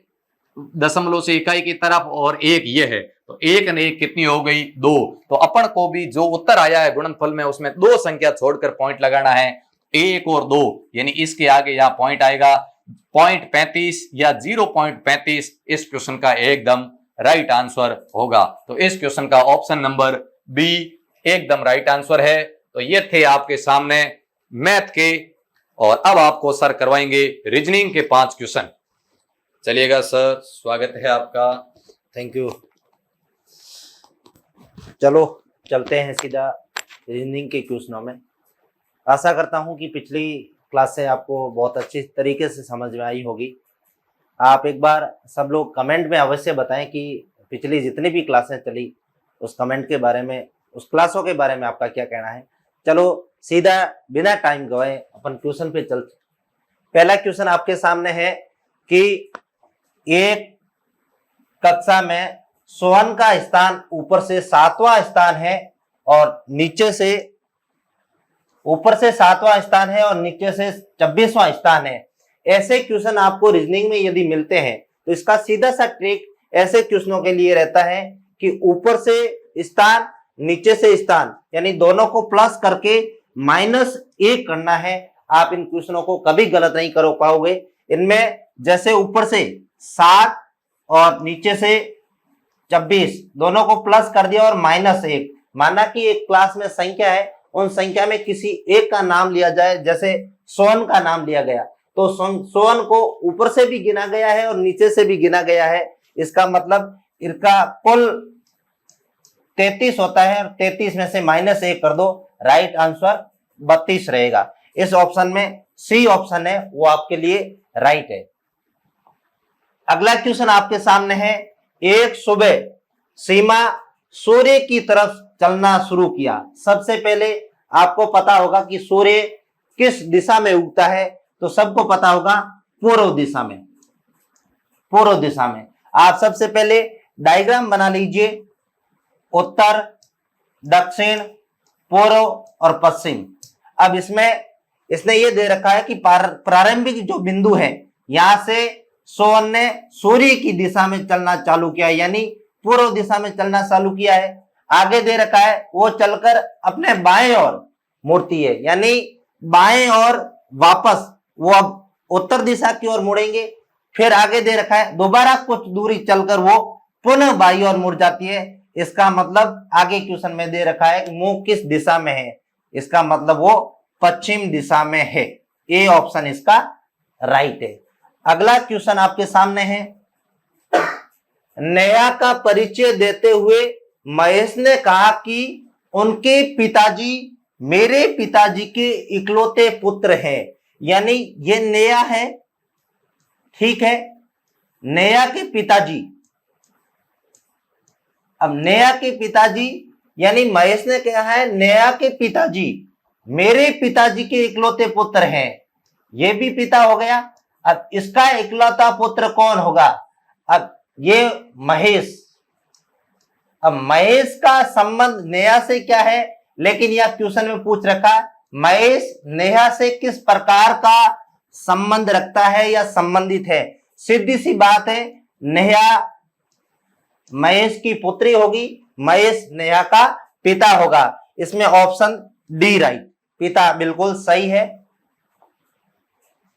दशमलव से इकाई की तरफ और एक ये है, तो एक ने एक कितनी हो गई? 2। तो अपन को भी जो उत्तर आया है गुणनफल में उसमें 2 संख्या छोड़कर पॉइंट लगाना है, 1 और 2, यानी इसके आगे यहां पॉइंट आएगा 0.35 या 0.35 इस क्वेश्चन का एकदम राइट आंसर होगा। तो इस क्वेश्चन का ऑप्शन नंबर बी एकदम राइट आंसर है। तो ये थे आपके सामने मैथ के, और अब आपको सर करवाएंगे रीजनिंग के 5 क्वेश्चन। चलिएगा सर, स्वागत है आपका। Thank you. चलो चलते हैं सीधा रीजनिंग के क्वेश्चनों में। आशा करता हूं कि पिछली क्लास से आपको बहुत अच्छी तरीके से समझ में आई होगी। आप एक बार सब लोग कमेंट में अवश्य बताएं कि पिछली जितनी भी क्लासें चली उस कमेंट के बारे में, उस क्लासों के बारे में आपका क्या कहना है। चलो सीधा बिना टाइम गवाए अपन क्वेश्चन पे चलते। पहला क्वेश्चन आपके सामने है कि एक कक्षा में सोहन का स्थान ऊपर से 7वां स्थान है और नीचे से ऊपर से 7वां स्थान है और नीचे से 26वां स्थान है। ऐसे क्वेश्चन आपको रीजनिंग में यदि मिलते हैं तो इसका सीधा सा ट्रिक ऐसे क्वेश्चनों के लिए रहता है कि ऊपर से स्थान नीचे से स्थान यानी दोनों को प्लस करके -1 करना है। आप इन क्वेश्चनों को कभी गलत नहीं कर पाओगे। इनमें जैसे ऊपर से 7 और नीचे से 26 दोनों को प्लस कर दिया और -1, माना कि एक क्लास में संख्या है, उन संख्या में किसी एक का नाम लिया जाए, जैसे सोहन का नाम लिया गया तो सोहन को ऊपर से भी गिना गया है और नीचे से भी गिना गया है। इसका मतलब इनका कुल 33 होता है और 33 में से -1 कर दो, राइट आंसर 32 रहेगा। इस ऑप्शन में सी ऑप्शन है वो आपके लिए राइट है। अगला क्वेश्चन आपके सामने है, एक सुबह सीमा सूर्य की तरफ चलना शुरू किया। सबसे पहले आपको पता होगा कि सूर्य किस दिशा में उगता है, तो सबको पता होगा पूर्व दिशा में। पूर्व दिशा में आप सबसे पहले डायग्राम बना लीजिए, उत्तर, दक्षिण, पूर्व और पश्चिम। अब इसमें इसने ये दे रखा है कि प्रारंभिक जो बिंदु है यहां से सोहन ने सूर्य की दिशा में चलना चालू किया, यानी पूर्व दिशा में चलना चालू किया है। आगे दे रखा है वो चलकर अपने बाएं ओर मुड़ती है, यानी बाएं और वापस वो अब उत्तर दिशा की ओर मुड़ेंगे। फिर आगे दे रखा है दोबारा कुछ दूरी चलकर वो पुनः बाईं ओर मुड़ जाती है। इसका मतलब आगे क्वेश्चन में दे रखा है मुंह किस दिशा में है, इसका मतलब वो पश्चिम दिशा में है। ए ऑप्शन इसका राइट है। अगला क्वेश्चन आपके सामने है, नेहा का परिचय देते हुए महेश ने कहा कि उनके पिताजी मेरे पिताजी के इकलौते पुत्र हैं, यानी ये नेहा है, ठीक है, नेहा के पिताजी। अब नेहा के पिताजी यानी महेश ने कहा है नेहा के पिताजी मेरे पिताजी के इकलौते पुत्र हैं, ये भी पिता हो गया। अब इसका इकलौता पुत्र कौन होगा? अब ये महेश, अब महेश का संबंध नेहा से क्या है, लेकिन यह क्वेश्चन में पूछ रखा है महेश नेहा से किस प्रकार का संबंध रखता है या संबंधित है। सीधी सी बात है, नेहा महेश की पुत्री होगी, महेश नेहा का पिता होगा। इसमें ऑप्शन डी राइट, पिता बिल्कुल सही है।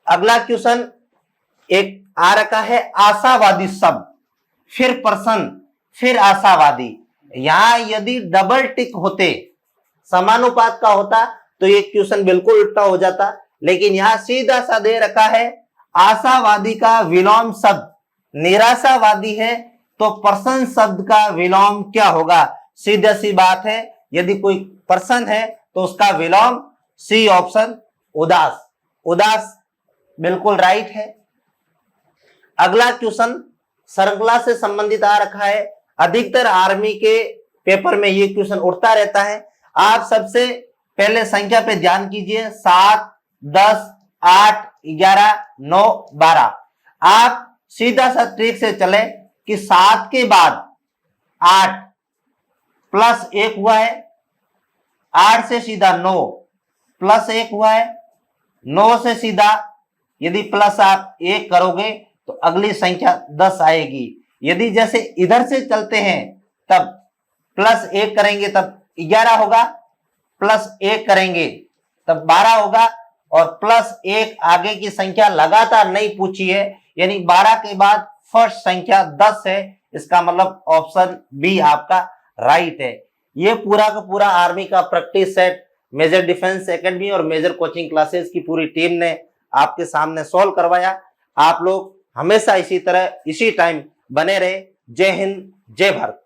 अगला क्वेश्चन एक आ रखा है आशावादी शब्द, फिर प्रश्न, फिर आशावादी। यहां यदि डबल टिक होते, समानुपात का होता तो ये क्वेश्चन बिल्कुल उल्टा हो जाता, लेकिन यहां सीधा सा दे रखा है आशावादी का विलोम शब्द निराशावादी है, तो प्रश्न शब्द का विलोम क्या होगा। सीधा सी बात है, यदि कोई प्रश्न है तो उसका विलोम सी ऑप्शन उदास, उदास बिल्कुल राइट है। अगला क्वेश्चन श्रृंखला से संबंधित आ रखा है। अधिकतर आर्मी के पेपर में ये क्वेश्चन उठता रहता है। आप सबसे पहले संख्या पे ध्यान कीजिए, 7, 10, 8, 11, 9, 12। आप सीधा सा ट्रिक से चले कि 7 के बाद 8 प्लस 1 हुआ है, 8 से सीधा 9 प्लस 1 हुआ है, 9 से सीधा यदि प्लस आप 1 करोगे तो अगली संख्या 10 आएगी। यदि जैसे इधर से चलते हैं तब प्लस 1 करेंगे तब 11 होगा, प्लस 1 करेंगे तब 12 होगा, और प्लस 1 आगे की संख्या लगातार नहीं पूछी है, यानी 12 के बाद फर्स्ट संख्या 10 है। इसका मतलब ऑप्शन बी आपका राइट है। ये पूरा का पूरा आर्मी का practice set major defence academy और मेजर कोचिंग क्लासेस की पूरी टीम ने आपके सामने सॉल्व करवाया। आप लोग हमेशा इसी तरह इसी टाइम बने रहे। जय हिंद, जय भारत।